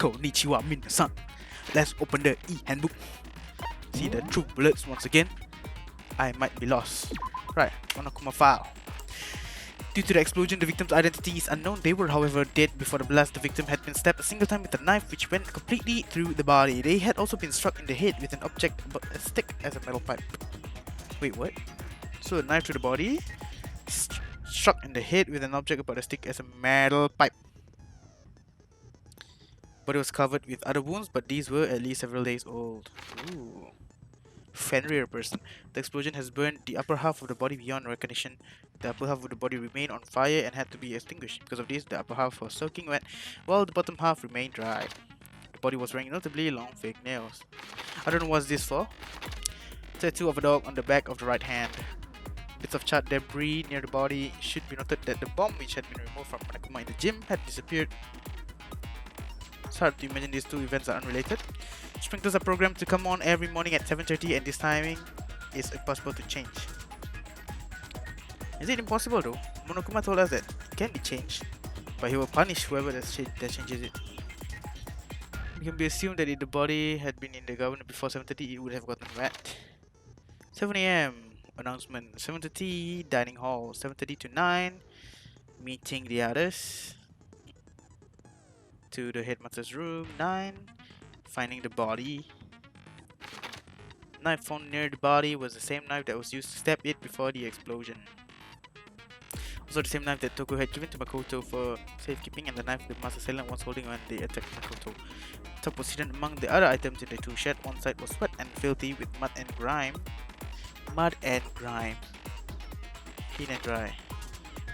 Konnichiwa minasan. Let's open the e-handbook. See the true bullets once again. I might be lost. Right, Monokuma file. Due to the explosion, the victim's identity is unknown. They were, however, dead before the blast. The victim had been stabbed a single time with a knife, which went completely through the body. They had also been struck in the head with an object about as thick as a metal pipe. Wait, what? So a knife to the body, struck in the head with an object about as thick as a metal pipe. Body was covered with other wounds, but these were at least several days old. Ooh. Fenrir person. The explosion has burned the upper half of the body beyond recognition. The upper half of the body remained on fire and had to be extinguished. Because of this, the upper half was soaking wet, while the bottom half remained dry. The body was wearing notably long fake nails. I don't know what's this for. Tattoo of a dog on the back of the right hand. Bits of charred debris near the body. Should be noted that the bomb, which had been removed from Monokuma in the gym, had disappeared. It's hard to imagine these two events are unrelated. Sprinklers are programmed to come on every morning at 7:30, and this timing is impossible to change. Is it impossible though? Monokuma told us that it can be changed, but he will punish whoever that changes it. It can be assumed that if the body had been in the governor before 7:30, it would have gotten wet. 7 AM announcement. 7:30 dining hall. 7:30 to 9 meeting the others. To the headmaster's room. 9 finding the body. Knife found near the body was the same knife that was used to stab it before the explosion. Also the same knife that Toko had given to Makoto for safekeeping, and the knife the master assailant was holding when they attacked Makoto. Top was hidden among the other items in the tool shed. One side was wet and filthy with mud and grime. Clean and dry.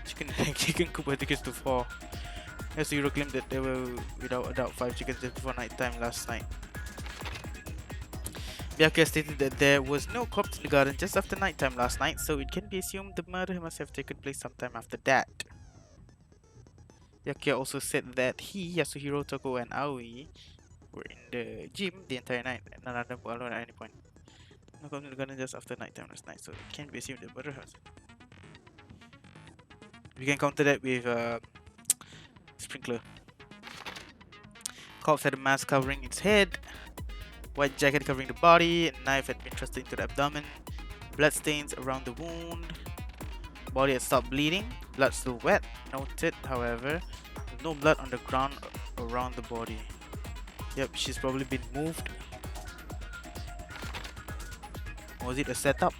Chicken coop were tickets to 4. As Hero claimed that there were without a doubt 5 chickens just before night time last night. Byakuya stated that there was no corpse in the garden just after night time last night, so it can be assumed the murder must have taken place sometime after that. Byakuya also said that he, Yasuhiro, Toko, and Aoi were in the gym the entire night and none of them were alone at any point. No corpse in the garden just after night time last night, so it can be assumed the murder has. We can counter that with sprinkler. Corpse had a mask covering its head, white jacket covering the body, a knife had been thrust into the abdomen, blood stains around the wound, body had stopped bleeding, blood still wet, noted however, no blood on the ground around the body. Yep, she's probably been moved. Was it a setup?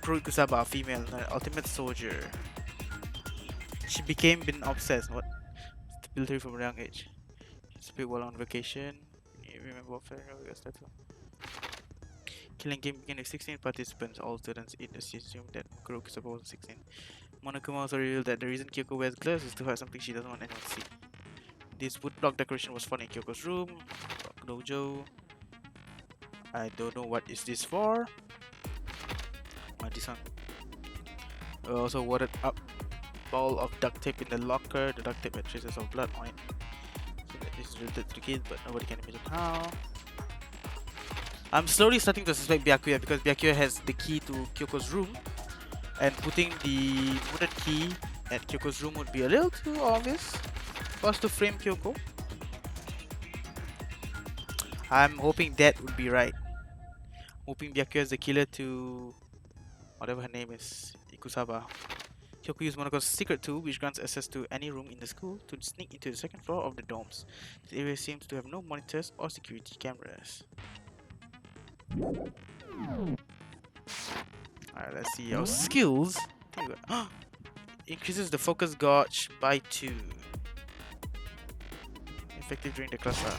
Kuro Kusaba, female, ultimate soldier. She became obsessed. What? Stability from a young age. She speak while on vacation. You remember what killing game began with 16 participants. All students it is assumed that Kuro Kusaba was 16. Monokuma also revealed that the reason Kyoko wears gloves is to hide something she doesn't want anyone to see. This woodblock decoration was found in Kyoko's room. Dojo. I don't know what is this for. This one. Also wadded up ball of duct tape in the locker. The duct tape had traces of blood on it. So that this is related to the kids, but nobody can imagine how. I'm slowly starting to suspect Byakuya because Byakuya has the key to Kyoko's room, and putting the wooden key at Kyoko's room would be a little too obvious for us to frame Kyoko. I'm hoping that would be right. Hoping Byakuya is the killer to whatever her name is, Ikusaba. Kyoko used Monoko's secret tool, which grants access to any room in the school, to sneak into the second floor of the domes. This area seems to have no monitors or security cameras. Alright, let's see our skills. Increases the focus gauge by 2. Effective during the class hour.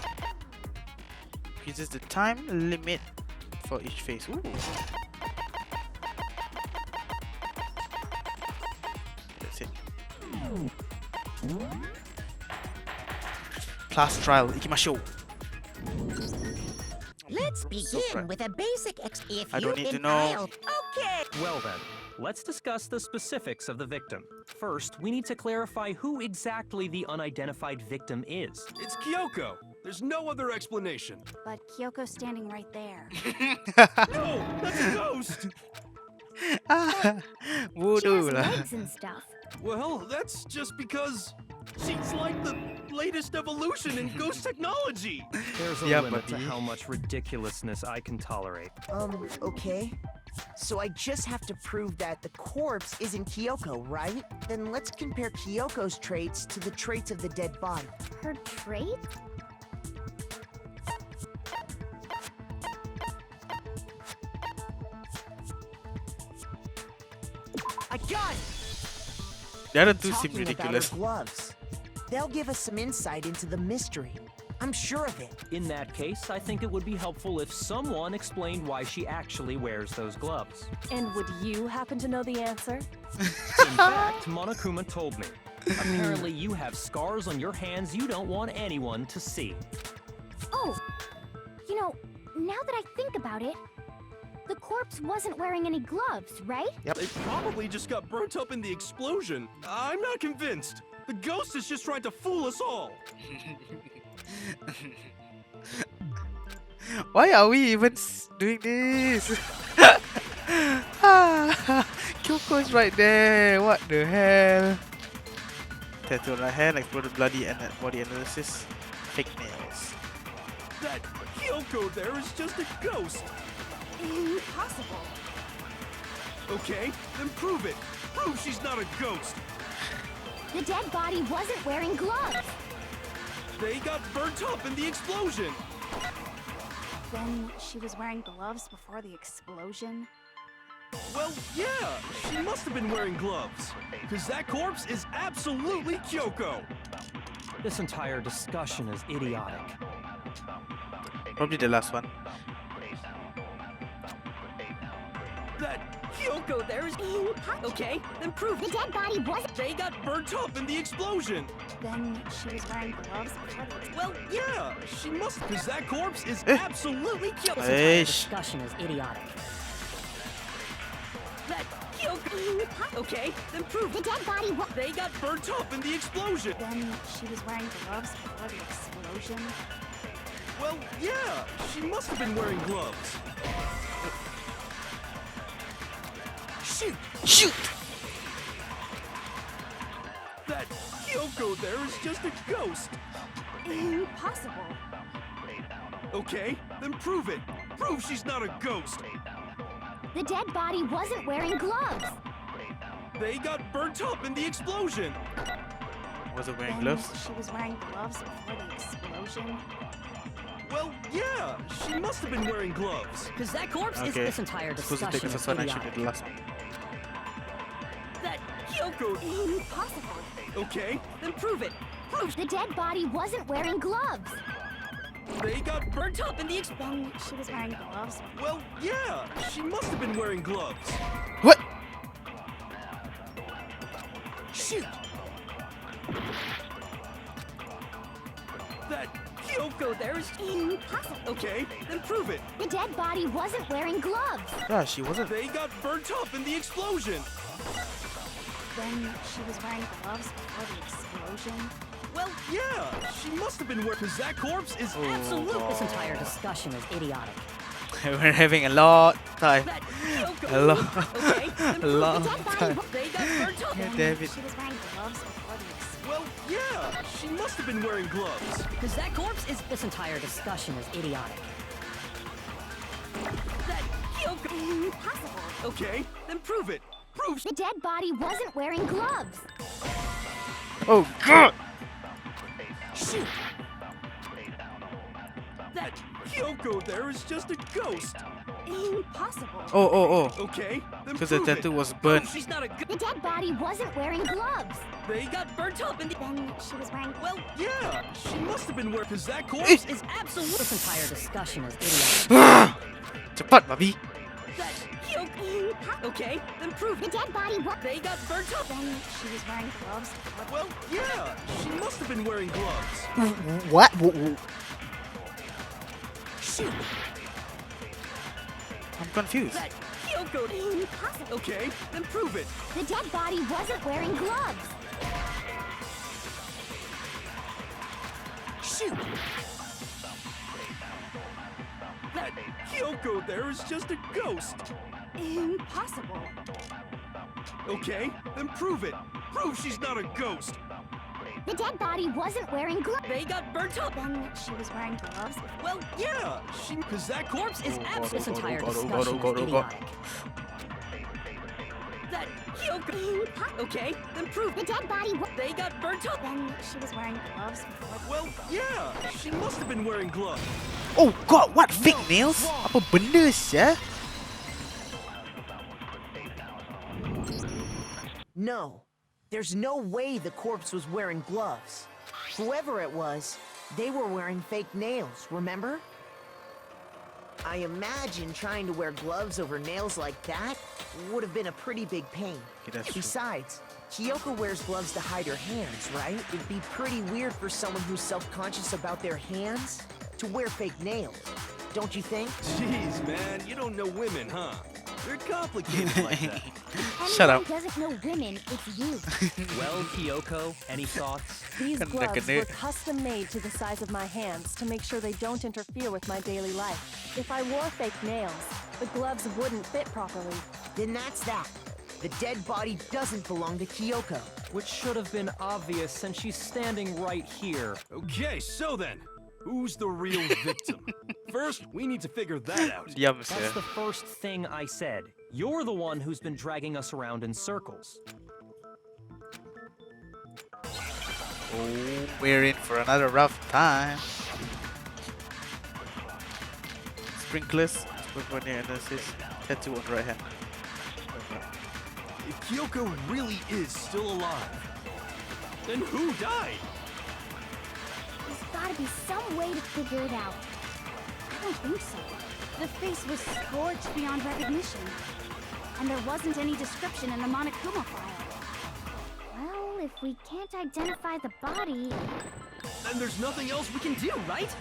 Increases the time limit for each phase. Ooh. That's it. Class trial. Ikimashou. Let's begin with a basic if I don't need to know. Okay. Well then, let's discuss the specifics of the victim. First, we need to clarify who exactly the unidentified victim is. It's Kyoko. There's no other explanation. But Kyoko's standing right there. No, that's a ghost. She Voodoo has lah. legs and stuff. Well, that's just because she's like the latest evolution in ghost technology. There's a Yeah, limit to buddy. how much ridiculousness I can tolerate. Okay. So I just have to prove that the corpse isn't Kyoko, right? Then let's compare Kyoko's traits to the traits of the dead body. Her trait? I got it! The other two seem Talking about ridiculous. her gloves. They'll give us some insight into the mystery. I'm sure of it. In that case, I think it would be helpful if someone explained why she actually wears those gloves. And would you happen to know the answer? In fact, Monokuma told me. Apparently, you have scars on your hands you don't want anyone to see. Oh, you know, now that I think about it, the corpse wasn't wearing any gloves, right? They probably just got burnt up in the explosion. I'm not convinced. The ghost is just trying to fool us all. Why are we even doing this? Kyoko's right there. What the hell? Tattoo on her hand, exploded bloody and body analysis. Fake nails. That Kyoko there is just a ghost. Impossible. Okay, then prove it. Prove she's not a ghost. The dead body wasn't wearing gloves. They got burnt up in the explosion. Then she was wearing gloves before the explosion. Well, yeah, she must have been wearing gloves. Because that corpse is absolutely Kyoko. This entire discussion is idiotic. Probably the last one. That Kyoko there is... Okay, then prove The it. dead body wasn't. They got burnt up in the explosion. Then she was wearing gloves before the explosion. Well, yeah, she must... Because that corpse is absolutely Kyoko. This entire Eish. discussion is idiotic. That Kyoko... Okay, then prove The it. dead body was. They got burnt up in the explosion. Then she was wearing gloves before the explosion. Well, yeah, she must have been wearing gloves. Shoot! Shoot! That Kyoko there is just a ghost. Impossible. Okay, then prove it. Prove she's not a ghost. The dead body wasn't wearing gloves. They got burnt up in the explosion. Was it wearing Then gloves? she was wearing gloves before the explosion. Well, yeah, she must have been wearing gloves. Because that corpse is Okay. this entire Supposed to take the discussion is first one, I should idiotic. do the last one. That Kyoko... Impossible. Okay, then prove it. Prove The dead body wasn't wearing gloves. they got burnt up in the explosion. Then she was wearing gloves. Well, yeah, she must have been wearing gloves. What? Shoot! That Kyoko there is... Impossible. Okay, then prove it. The dead body wasn't wearing gloves. Yeah, she wasn't. They got burnt up in the explosion. Then she was wearing gloves before the explosion. Well, yeah, she must have been wearing... Because that corpse is Oh, absolutely... This entire discussion is idiotic. We're having a lot of time. That Kyoko... A lot. Okay, then A prove lot The of dead body time. wa- They got burnt up. Yeah, Then damn it. she was wearing gloves before the explosion. Well, yeah, she must have been wearing gloves. Because that corpse is this entire discussion is idiotic. That Kyoko... Impossible. Okay, then prove it. Prove... The dead body wasn't wearing gloves. Oh god! Shoot! That Kyoko there is just a ghost. Impossible. Oh. Okay, then Because the prove it. tattoo was Prove burnt. she's not a ghost. The dead body wasn't wearing gloves. They got burnt up in the... Then she was wearing. Well, yeah, she must have been wearing... Because that corpse is absolutely... This entire discussion is idiotic. Cepat, babi. That Kyoko... Okay, then prove The it. dead body was. They got burnt up. Then she was wearing gloves. before the- Well, yeah, she must have been wearing gloves. What? Shoot! I'm confused. That Kyoko... Impossible. Okay, then prove it. The dead body wasn't wearing gloves. Shoot! That Kyoko there is just a ghost. Impossible. Okay, then prove it. Prove she's not a ghost. The dead body wasn't wearing gloves. They got burnt up. Then she was wearing gloves. Well, Yeah, because that corpse is this entire go, discussion go, is go, go. idiotic. That Kyoko. Okay, then prove The dead body they got burnt up. Then she was wearing gloves before. Well, yeah, she must have been wearing gloves. Oh god, what fake nails? Apa benda sia? No, there's no way the corpse was wearing gloves. Whoever it was, they were wearing fake nails, remember? I imagine trying to wear gloves over nails like that would have been a pretty big pain. Okay, that's true. Besides, Kyoko wears gloves to hide her hands, right? It'd be pretty weird for someone who's self-conscious about their hands to wear fake nails, don't you think? Jeez, man, you don't know women, huh? They're complicated like that. Shut Anyone up. doesn't know women, it's you. Well, Kyoko, any thoughts? These Kena gloves kena. were custom made to the size of my hands to make sure they don't interfere with my daily life. If I wore fake nails, the gloves wouldn't fit properly. Then that's that. The dead body doesn't belong to Kyoko. Which should have been obvious since she's standing right here. Okay, so then, who's the real victim? First, we need to figure that out. Diam That's sia. the first thing I said. You're the one who's been dragging us around in circles. Oh, we're in for another rough time. Sprinklers, sprinkler analysis, tattoo on right hand. If Kyoko really is still alive, then who died? There's gotta be some way to figure it out. I don't think so. The face was scorched beyond recognition. And there wasn't any description in the Monokuma file. Well, if we can't identify the body... Then there's nothing else we can do, right?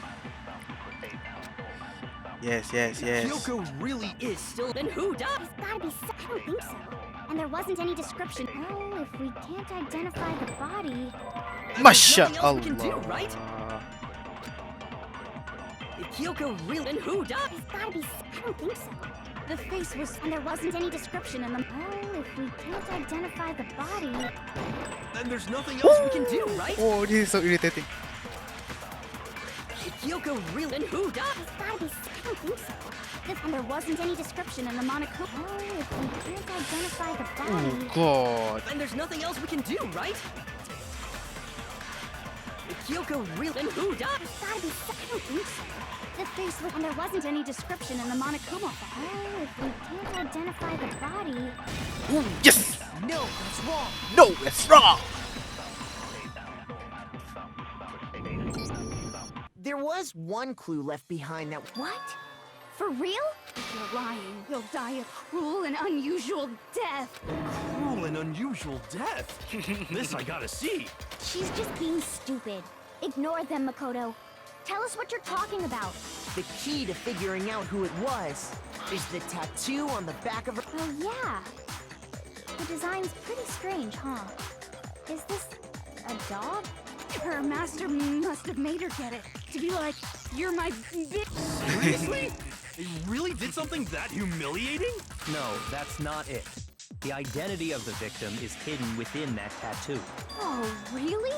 Yes, yes, yes. Kyoko really is still. Then who died? There's gotta be some... I don't think so. And there wasn't any description. Well, if we can't identify the body... Masha nothing else we can do, Allah. right? If Kyoko really. Then who died? There's gotta be some... I don't think so. The face was... And there wasn't any description in the... Well, if we can't identify the body... Then there's nothing else we can do, right? Oh, this is so irritating. If Kyoko really. Then who died? There's gotta be some... I don't think so. And there wasn't any description in the Monokuma... Well, if we can't identify the body... Oh god. Then there's nothing else we can do, right? If Kyoko really. Then who died? There's gotta be some... I don't think so. The face was... And there wasn't any description in the Monokuma file. Well, if we can't identify the body... Ooh, yes! No, that's wrong. No, that's wrong! There was one clue left behind that. What? For real? If you're lying, you'll die a cruel and unusual death. Cruel and unusual death. This I gotta see. She's just being stupid. Ignore them, Makoto. Tell us what you're talking about. The key to figuring out who it was is the tattoo on the back of her. Oh, yeah. The design's pretty strange, huh? Is this a dog? Her master must have made her get it. To be like, you're my bitch. Seriously? They really did something that humiliating? No, that's not it. The identity of the victim is hidden within that tattoo. Oh, really?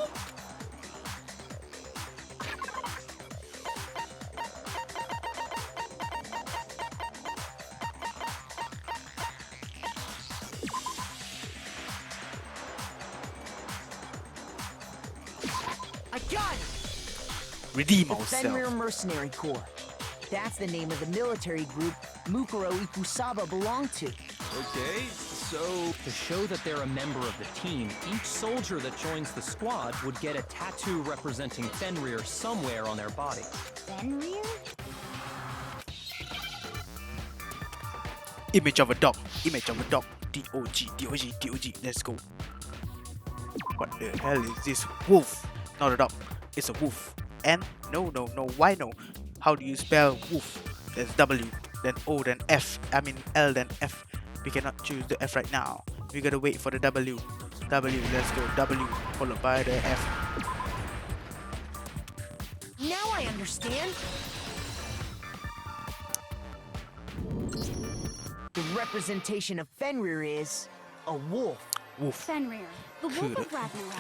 I got it! Redeem The Fenrir ourselves. Mercenary Corps. That's the name of the military group Mukuro Ikusaba belonged to. Okay, so To show that they're a member of the team, each soldier that joins the squad would get a tattoo representing Fenrir somewhere on their body. Fenrir? Image of a dog. Image of a dog. D-O-G, D-O-G, D-O-G. Let's go. What the hell is this? Wolf. Not a dog. It's a wolf. N? No, no, no. Why no? How do you spell wolf? There's W, then O, then F. I mean L, then F. We cannot choose the F right now. We gotta wait for the W. W, let's go. W, followed by the F. Now I understand. The representation of Fenrir is a wolf. Wolf. Fenrir, the wolf of Ragnarok.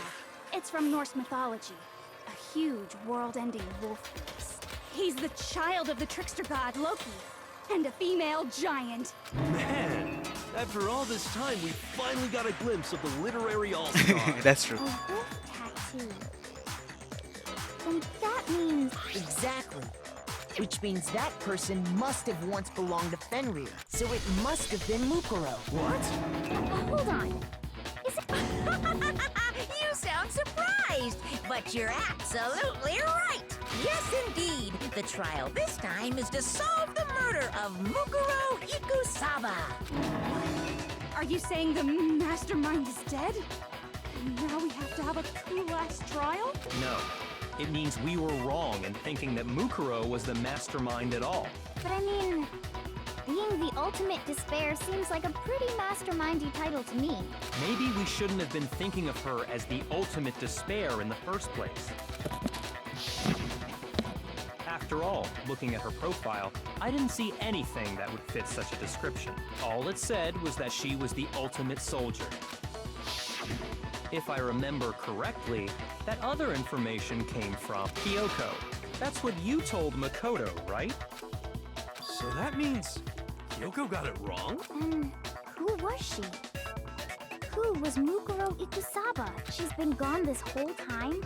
It's from Norse mythology. A huge, world-ending wolf face. He's the child of the trickster god Loki, and a female giant. Man, after all this time, we finally got a glimpse of the literary all-star. That's true. A wolf tattoo. Then that means... Exactly. Which means that person must have once belonged to Fenrir. So it must have been Mukuro. What? Hold on. Is it... You sound surprised, but you're absolutely right. Yes, indeed. The trial this time is to solve the murder of Mukuro Ikusaba. Are you saying the mastermind is dead? Now we have to have a cool last trial? No. It means we were wrong in thinking that Mukuro was the mastermind at all. But I mean, being the ultimate despair seems like a pretty mastermindy title to me. Maybe we shouldn't have been thinking of her as the ultimate despair in the first place. After all, looking at her profile, I didn't see anything that would fit such a description. All it said was that she was the ultimate soldier. If I remember correctly, that other information came from Kyoko. That's what you told Makoto, right? So that means Kyoko got it wrong? And who was she? Who was Mukuro Ikusaba? She's been gone this whole time?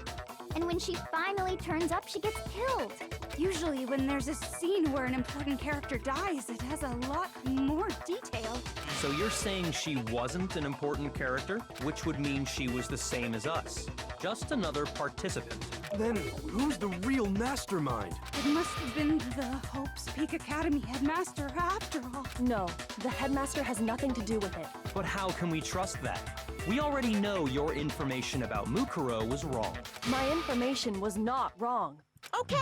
And when she finally turns up, she gets killed. Usually when there's a scene where an important character dies, it has a lot more detail. So you're saying she wasn't an important character, which would mean she was the same as us. Just another participant. Then who's the real mastermind? It must have been the Hope's Peak Academy headmaster after all. No, the headmaster has nothing to do with it. But how can we trust that? We already know your information about Mukuro was wrong. My information was not wrong. Okay.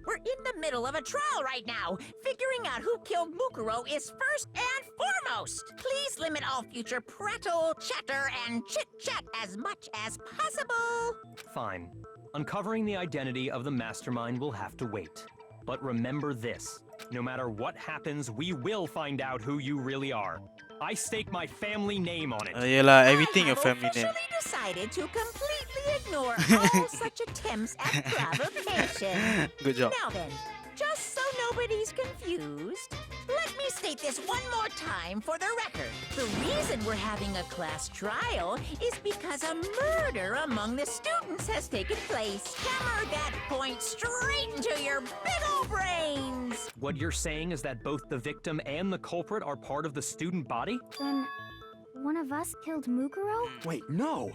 We're in the middle of a trial right now. Figuring out who killed Mukuro is first and foremost. Please limit all future prattle, chatter, and chit-chat as much as possible. Fine. Uncovering the identity of the mastermind will have to wait. But remember this. No matter what happens, we will find out who you really are. I stake my family name on it. Yelah, everything your I have family name. officially decided to completely ignore all such attempts at provocation. Good job. Now then, just so nobody's confused, let me state this one more time for the record. The reason we're having a class trial is because a murder among the students has taken place. Hammer that point straight into your big old brains. What you're saying is that both the victim and the culprit are part of the student body? Then, one of us killed Mukuro? Wait, no.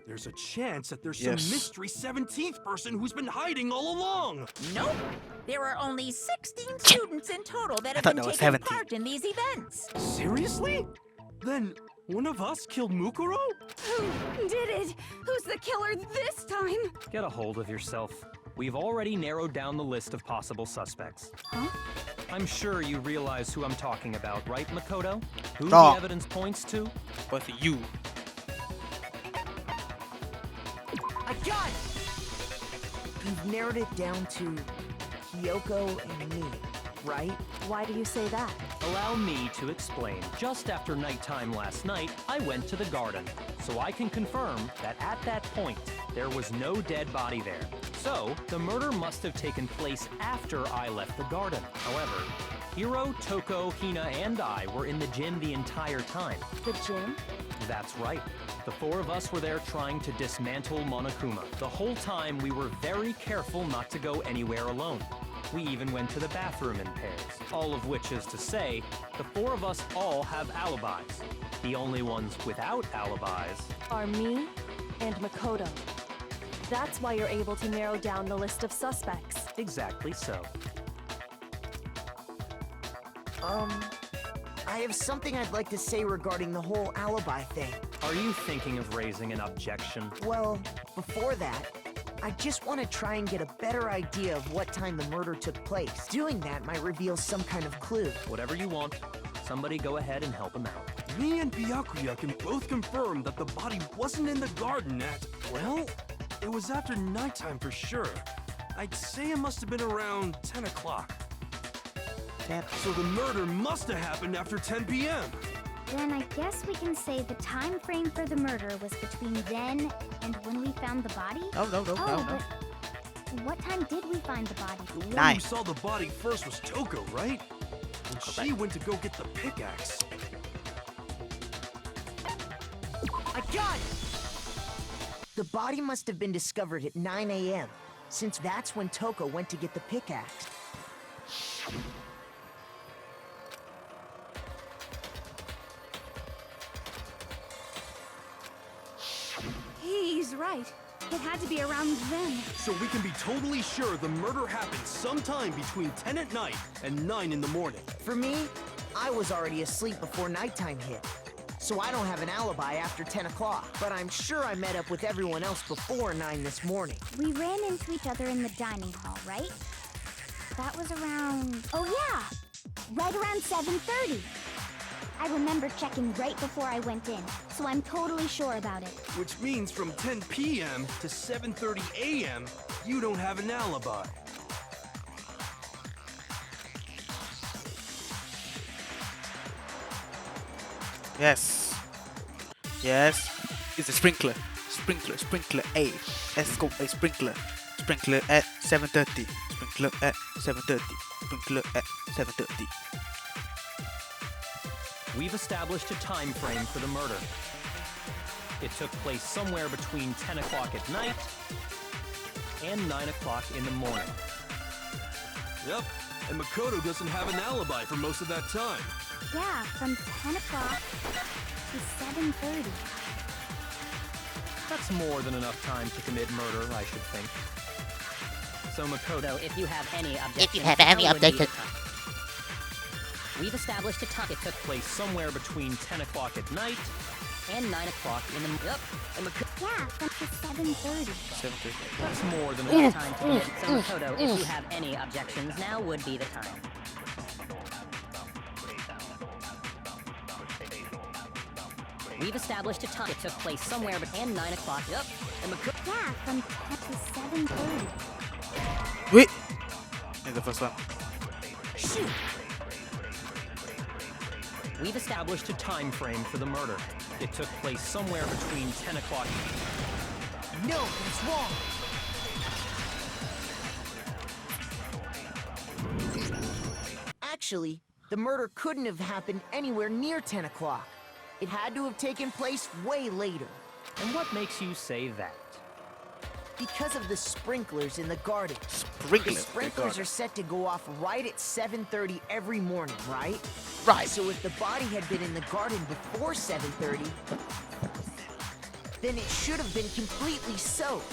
There's a chance that there's Yes. some mystery 17th person who's been hiding all along. Nope. There are only 16 students in total that have thought been that was taking 17. part in these events. Seriously? Then one of us killed Mukuro? Who did it? Who's the killer this time? Get a hold of yourself. We've already narrowed down the list of possible suspects. Huh? I'm sure you realize who I'm talking about, right, Makoto? Who No. the evidence points to? But you. I got it! You've narrowed it down to Kyoko and me, right? Why do you say that? Allow me to explain. Just after nighttime last night, I went to the garden, so I can confirm that at that point, there was no dead body there. So, the murder must have taken place after I left the garden. However, Hiro, Toko, Hina, and I were in the gym the entire time. The gym? That's right. The four of us were there trying to dismantle Monokuma. The whole time, we were very careful not to go anywhere alone. We even went to the bathroom in pairs. All of which is to say, the four of us all have alibis. The only ones without alibis... Are me and Makoto. That's why you're able to narrow down the list of suspects. Exactly so. I have something I'd like to say regarding the whole alibi thing. Are you thinking of raising an objection? Well, before that, I just want to try and get a better idea of what time the murder took place. Doing that might reveal some kind of clue. Whatever you want. Somebody go ahead and help him out. Me and Byakuya can both confirm that the body wasn't in the garden at, well, it was after nighttime for sure. I'd say it must have been around 10 o'clock. So the murder must have happened after 10 p.m. Then I guess we can say the time frame for the murder was between then And when we found the body? No, no, no, Oh, no, no. but what time did we find the body? The one 9. who saw the body first was Toko, right? And she went to go get the pickaxe. I got it! The body must have been discovered at 9 a.m., since that's when Toko went to get the pickaxe. He's right. It had to be around then. So we can be totally sure the murder happened sometime between 10 at night and 9 in the morning. For me, I was already asleep before nighttime hit, so I don't have an alibi after 10 o'clock. But I'm sure I met up with everyone else before 9 this morning. We ran into each other in the dining hall, right? That was around... Oh yeah! Right around 7:30. I remember checking right before I went in, so I'm totally sure about it. Which means from 10 p.m. to 7:30 a.m., you don't have an alibi. Yes. Yes. It's a sprinkler. Sprinkler. Sprinkler A. Let's go. A sprinkler. Sprinkler at 7:30. Sprinkler at 7:30. Sprinkler at 7:30. We've established a time frame for the murder. It took place somewhere between 10 o'clock at night and 9 o'clock in the morning. Yep, and Makoto doesn't have an alibi for most of that time. Yeah, from 10 o'clock to 7:30. That's more than enough time to commit murder, I should think. So Makoto, If you have any objections, If you have any now would be the objections. time. We've established a time. it took place somewhere between 10 o'clock at night And 9 o'clock in the... Yep, and Yeah, from to 7:30. 7:30. That's more than Makoto enough time to commit. So Makoto, if you have any objections, now would be the time. We've established a time. It took place somewhere between 9 o'clock. Yep, and Makoto... Yeah, from 10 to 7:30. Wait. Here's the first one. Shoot! We've established a time frame for the murder. It took place somewhere between 10 o'clock. No, it's wrong! Actually, the murder couldn't have happened anywhere near 10 o'clock. It had to have taken place way later. And what makes you say that? Because of the sprinklers in the garden. The Sprinkler. sprinklers are set to go off right at 7:30 every morning, right? Right. So if the body had been in the garden before 7:30, then it should have been completely soaked.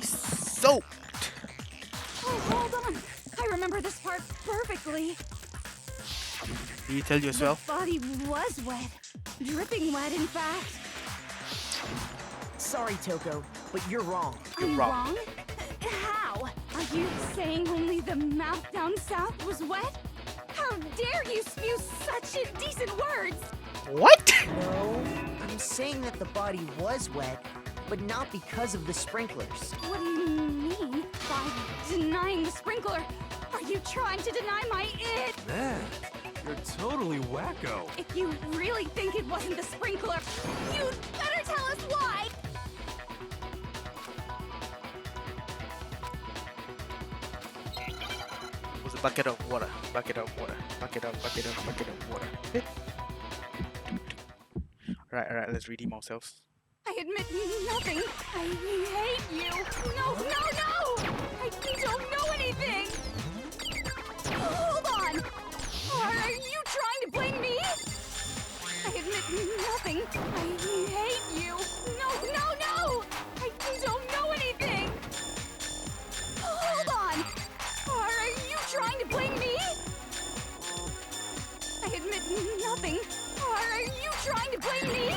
Soaked. Oh, hold on. I remember this part perfectly. Did you tell yourself? The body was wet. Dripping wet, in fact. Sorry, Toko, but you're wrong. I'm wrong. wrong? How? Are you saying only the mouth down south was wet? How dare you spew such indecent words? What? No, I'm saying that the body was wet, but not because of the sprinklers. What do you mean by denying the sprinkler? Are you trying to deny my it? Man, you're totally wacko. If you really think it wasn't the sprinkler, you'd better tell us why! It was a bucket of water. Bucket of water. Bucket of water. Alright, let's redeem ourselves. I admit nothing. I hate you. No, no, no! I don't know anything! Hold on! Are you trying to blame me? I admit nothing. I hate you. No, no, no! I don't know anything! Hold on! Are you trying to blame me? I admit nothing. Are you trying to blame me?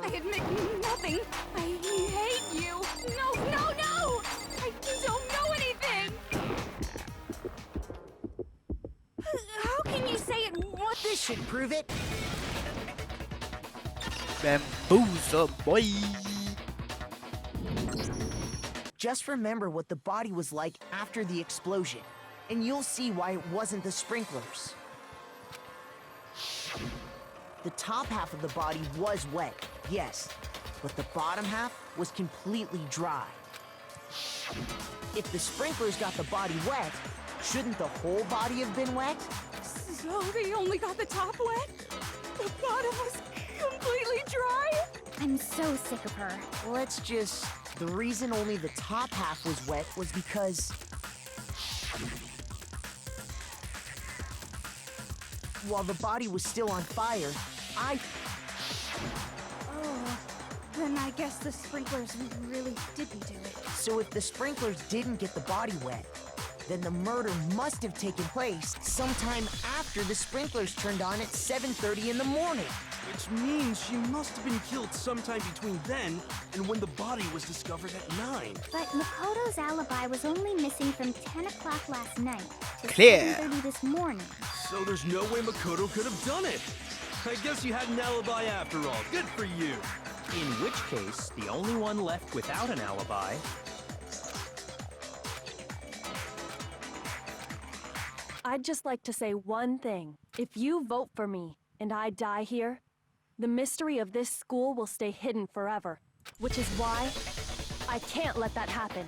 I admit nothing. I hate you. No, no, no! I don't know anything! How can you say it was... This should prove it. Bamboozle, boy. Just remember what the body was like after the explosion, and you'll see why it wasn't the sprinklers. The top half of the body was wet, yes, but the bottom half was completely dry. If the sprinklers got the body wet, shouldn't the whole body have been wet? So they only got the top wet? The bottom was completely dry? I'm so sick of her. The reason only the top half was wet was because... while the body was still on fire, Oh, then I guess the sprinklers really didn't do it. So if the sprinklers didn't get the body wet, then the murder must have taken place sometime after the sprinklers turned on at 7:30 in the morning. Which means she must have been killed sometime between then and when the body was discovered at 9. But Makoto's alibi was only missing from 10 o'clock last night to Clear. 7:30 this morning. So there's no way Makoto could have done it. I guess you had an alibi after all. Good for you. In which case, the only one left without an alibi. I'd just like to say one thing. If you vote for me and I die here, the mystery of this school will stay hidden forever. Which is why I can't let that happen.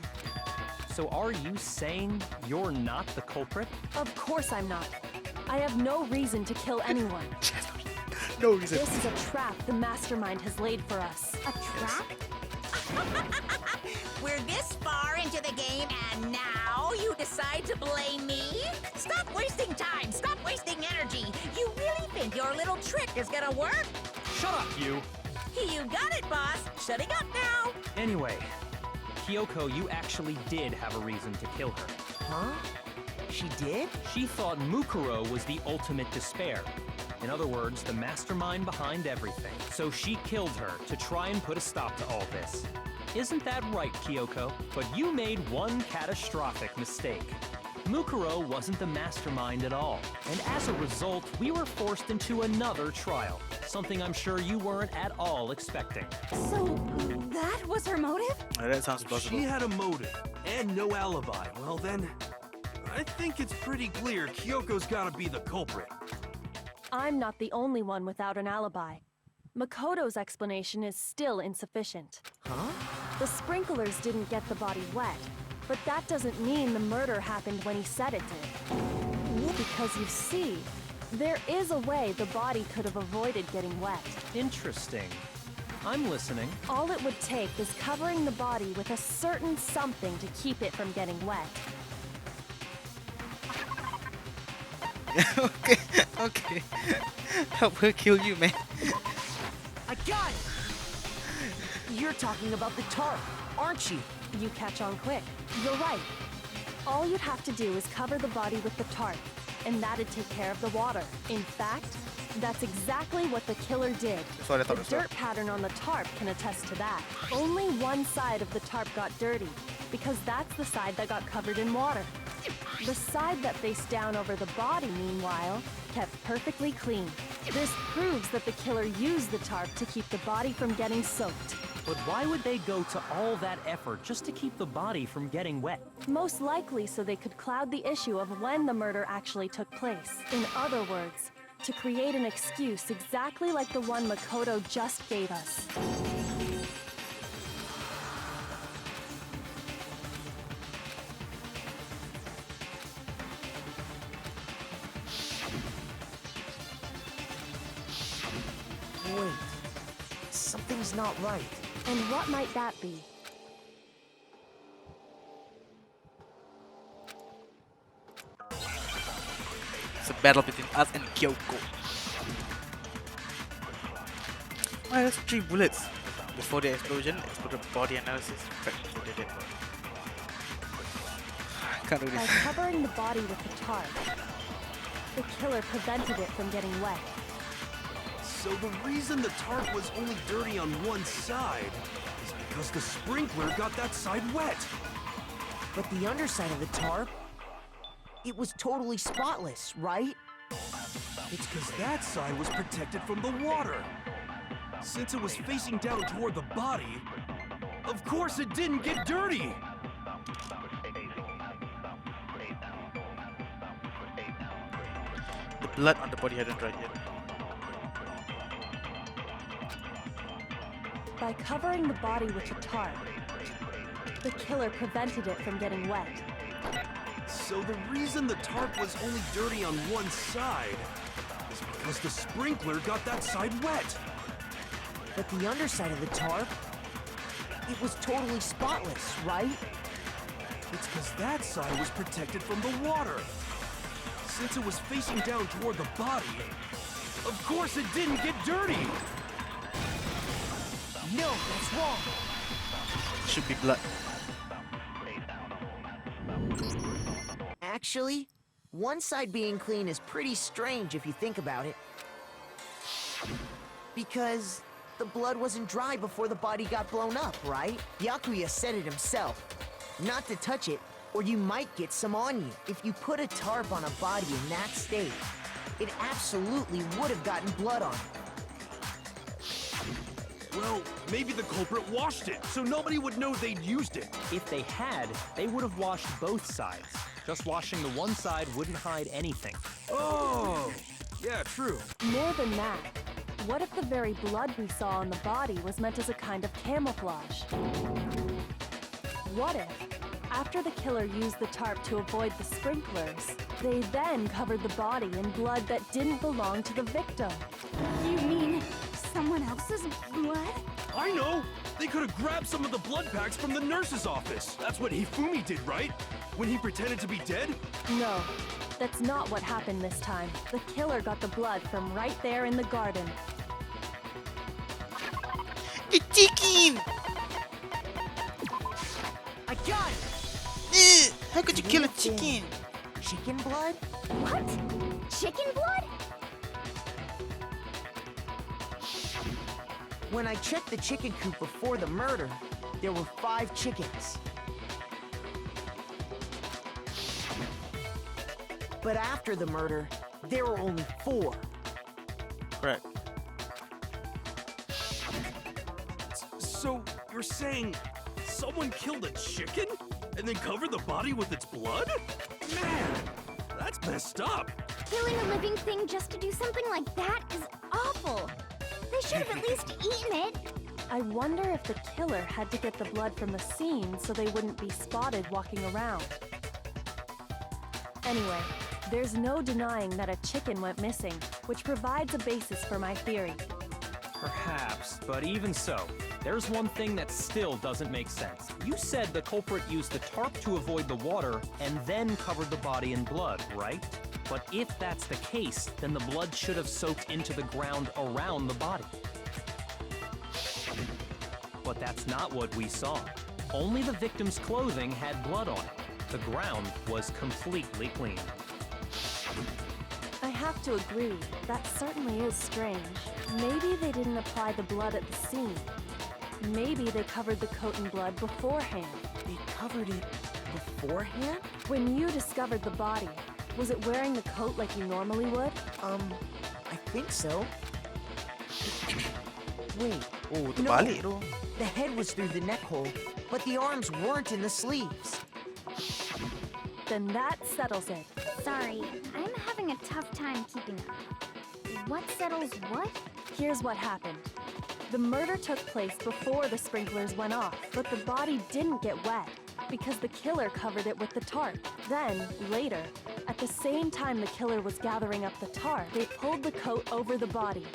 So are you saying you're not the culprit? Of course I'm not. I have no reason to kill anyone. No reason. This is a trap the mastermind has laid for us. A trap? We're this far into the game, and now you decide to blame me? Stop wasting time! Stop wasting energy! You really think your little trick is gonna work? Shut up, you! You got it, boss! Shutting up now! Anyway, Kyoko, you actually did have a reason to kill her. Huh? She did? She thought Mukuro was the ultimate despair. In other words, the mastermind behind everything. So she killed her to try and put a stop to all this. Isn't that right, Kyoko? But you made one catastrophic mistake. Mukuro wasn't the mastermind at all. And as a result, we were forced into another trial. Something I'm sure you weren't at all expecting. So, that was her motive? That sounds If plausible. she had a motive and no alibi, well then, I think it's pretty clear Kyoko's gotta be the culprit. I'm not the only one without an alibi. Makoto's explanation is still insufficient. Huh? The sprinklers didn't get the body wet, but that doesn't mean the murder happened when he said it did. Because you see, there is a way the body could have avoided getting wet. Interesting. I'm listening. All it would take is covering the body with a certain something to keep it from getting wet. Okay, okay. Help her kill you, man. I got it! You're talking about the tarp, aren't you? You catch on quick. You're right. All you'd have to do is cover the body with the tarp, and that'd take care of the water. In fact, that's exactly what the killer did. That's what I thought The as well. dirt pattern on the tarp can attest to that. Only one side of the tarp got dirty, because that's the side that got covered in water. The side that faced down over the body, meanwhile, kept perfectly clean. This proves that the killer used the tarp to keep the body from getting soaked. But why would they go to all that effort just to keep the body from getting wet? Most likely so they could cloud the issue of when the murder actually took place. In other words, to create an excuse exactly like the one Makoto just gave us. Wait, something's not right. And what might that be? It's a battle between us and Kyoko. Why there's 3 bullets? Before the explosion, exploded body analysis. Right before they did. Can't do By this. covering the body with the tarp, the killer prevented it from getting wet. So the reason the tarp was only dirty on one side is because the sprinkler got that side wet. But the underside of the tarp, it was totally spotless, right? It's because that side was protected from the water. Since it was facing down toward the body, of course it didn't get dirty. The blood on the body hadn't dried yet. By covering the body with a tarp, the killer prevented it from getting wet. So the reason the tarp was only dirty on one side is because the sprinkler got that side wet. But the underside of the tarp, it was totally spotless, right? It's because that side was protected from the water. Since it was facing down toward the body, of course it didn't get dirty. No, that's wrong. Should be blood. Actually, one side being clean is pretty strange if you think about it. Because the blood wasn't dry before the body got blown up, right? Byakuya said it himself. Not to touch it, or you might get some on you. If you put a tarp on a body in that state, it absolutely would have gotten blood on it. Well, maybe the culprit washed it, so nobody would know they'd used it. If they had, they would have washed both sides. Just washing the one side wouldn't hide anything. Oh, yeah, true. More than that, what if the very blood we saw on the body was meant as a kind of camouflage? What if, after the killer used the tarp to avoid the sprinklers, they then covered the body in blood that didn't belong to the victim? You mean someone else's blood? I know! They could have grabbed some of the blood packs from the nurse's office. That's what Hifumi did, right? When he pretended to be dead? No, that's not what happened this time. The killer got the blood from right there in the garden. The chicken! I got it! How could you kill a chicken? Chicken blood? What? Chicken blood? When I checked the chicken coop before the murder, there were 5 chickens. But after the murder, there were only 4. Correct. So, you're saying someone killed a chicken and then covered the body with its blood? Man, that's messed up. Killing a living thing just to do something like that is awful. They should have at least eaten it. I wonder if the killer had to get the blood from the scene so they wouldn't be spotted walking around. Anyway, there's no denying that a chicken went missing, which provides a basis for my theory. Perhaps, but even so, there's one thing that still doesn't make sense. You said the culprit used the tarp to avoid the water and then covered the body in blood, right? But if that's the case, then the blood should have soaked into the ground around the body. But that's not what we saw. Only the victim's clothing had blood on it. The ground was completely clean. I have to agree, that certainly is strange. Maybe they didn't apply the blood at the scene. Maybe they covered the coat in blood beforehand. They covered it beforehand? When you discovered the body, was it wearing the coat like you normally would? I think so. Wait, Oh, the No. bali tu. the head was through the neck hole, but the arms weren't in the sleeves. Then that settles it. Sorry, I'm having a tough time keeping up. What settles what? Here's what happened. The murder took place before the sprinklers went off, but the body didn't get wet because the killer covered it with the tarp. Then, later, at the same time the killer was gathering up the tarp, they pulled the coat over the body.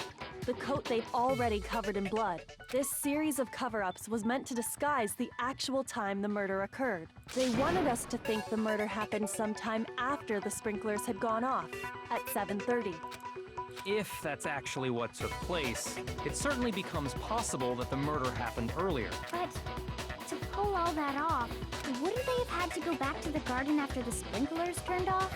The coat they'd already covered in blood. This series of cover-ups was meant to disguise the actual time the murder occurred. They wanted us to think the murder happened sometime after the sprinklers had gone off, at 7:30. If that's actually what took place, it certainly becomes possible that the murder happened earlier. But to pull all that off, wouldn't they have had to go back to the garden after the sprinklers turned off?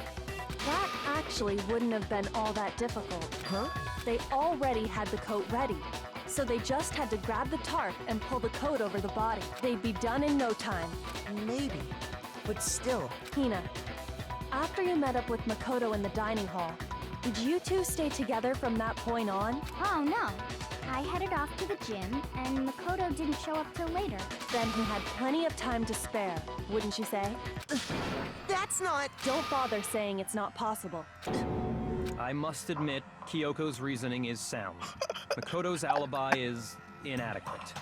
That actually wouldn't have been all that difficult. Huh? They already had the coat ready, so they just had to grab the tarp and pull the coat over the body. They'd be done in no time. Maybe, but still. Hina, after you met up with Makoto in the dining hall, did you two stay together from that point on? Oh no. I headed off to the gym, and Makoto didn't show up till later. Then he had plenty of time to spare, wouldn't you say? That's not... Don't bother saying it's not possible. I must admit, Kyoko's reasoning is sound. Makoto's alibi is inadequate.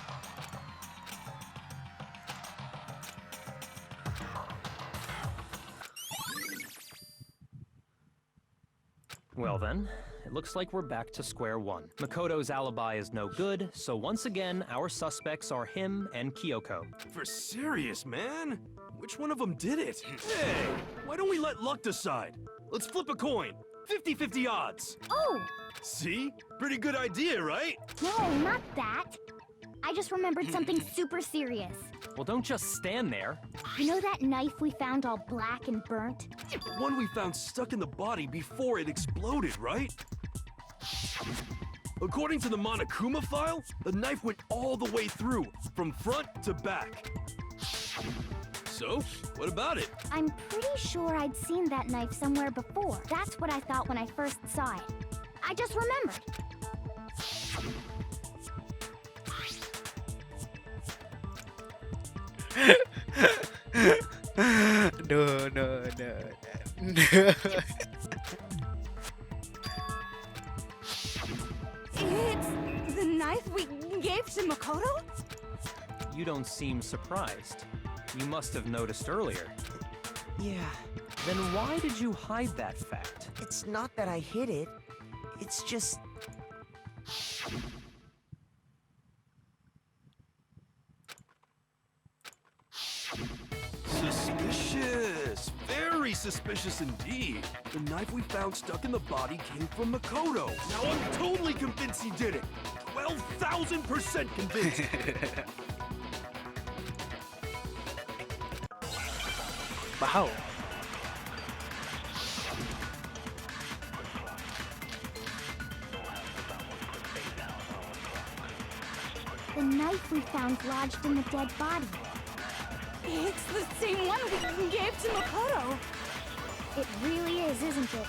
Well then, it looks like we're back to square one. Makoto's alibi is no good, so once again, our suspects are him and Kyoko. For serious, man? Which one of them did it? Hey, why don't we let luck decide? Let's flip a coin. 50-50 odds. Oh! See? Pretty good idea, right? No, not that. I just remembered something super serious. Well, don't just stand there. You know that knife we found all black and burnt? The one we found stuck in the body before it exploded, right? According to the Monokuma file, the knife went all the way through, from front to back. So, what about it? I'm pretty sure I'd seen that knife somewhere before. That's what I thought when I first saw it. I just remembered. No. It's the knife we gave to Makoto? You don't seem surprised. You must have noticed earlier. Yeah, Then why did you hide that fact? it's not that I hid it. It's just... Suspicious! Very suspicious indeed. The knife we found stuck in the body came from Makoto. Now I'm totally convinced he did it. 12,000% convinced. But how? The knife we found lodged in the dead body. It's the same one we gave to Makoto. It really is, isn't it?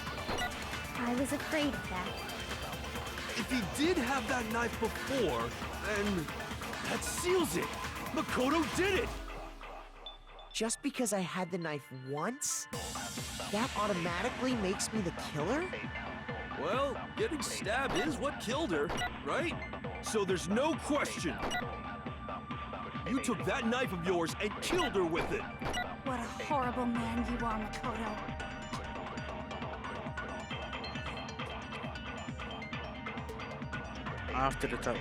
I was afraid of that. If he did have that knife before, then that seals it. Makoto did it. Just because I had the knife once, that automatically makes me the killer? Well, getting stabbed is what killed her, right? So there's no question. You took that knife of yours and killed her with it. What a horrible man you are, Makoto. After the top.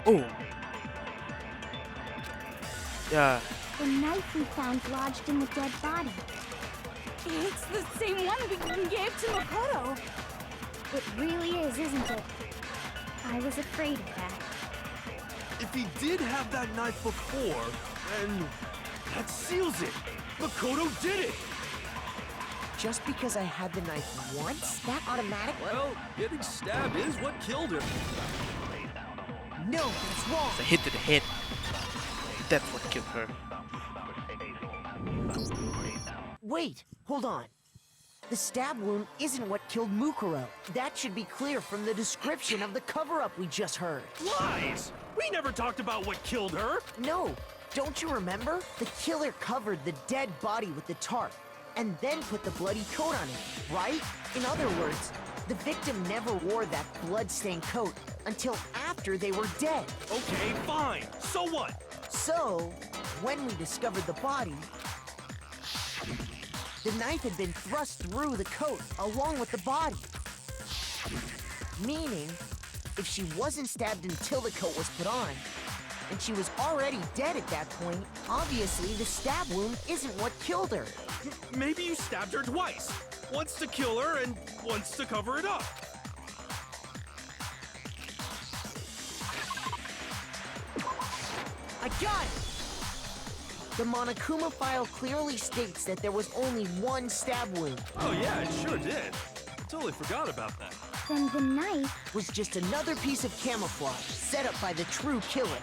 Oh. Yeah. The knife we found lodged in the dead body. It's the same one we gave to Makoto. It really is, isn't it? I was afraid of that. If he did have that knife before, then that seals it. Makoto did it. Just because I had the knife once, that automatically... Well, getting stabbed is what killed her. No, that's wrong. The hit to the head. That's what killed her. Wait, hold on. The stab wound isn't what killed Mukuro. That should be clear from the description of the cover-up we just heard. Lies! We never talked about what killed her. No, don't you remember? The killer covered the dead body with the tarp and then put the bloody coat on it, right? In other words, the victim never wore that blood-stained coat until after they were dead. Okay, fine. So what? So, when we discovered the body, the knife had been thrust through the coat along with the body. Meaning, if she wasn't stabbed until the coat was put on, and she was already dead at that point, obviously the stab wound isn't what killed her. Maybe you stabbed her twice. Once to kill her and once to cover it up. I got it! The Monokuma file clearly states that there was only one stab wound. Oh yeah, it sure did. Totally forgot about that. Then the knife... Was just another piece of camouflage set up by the true killer.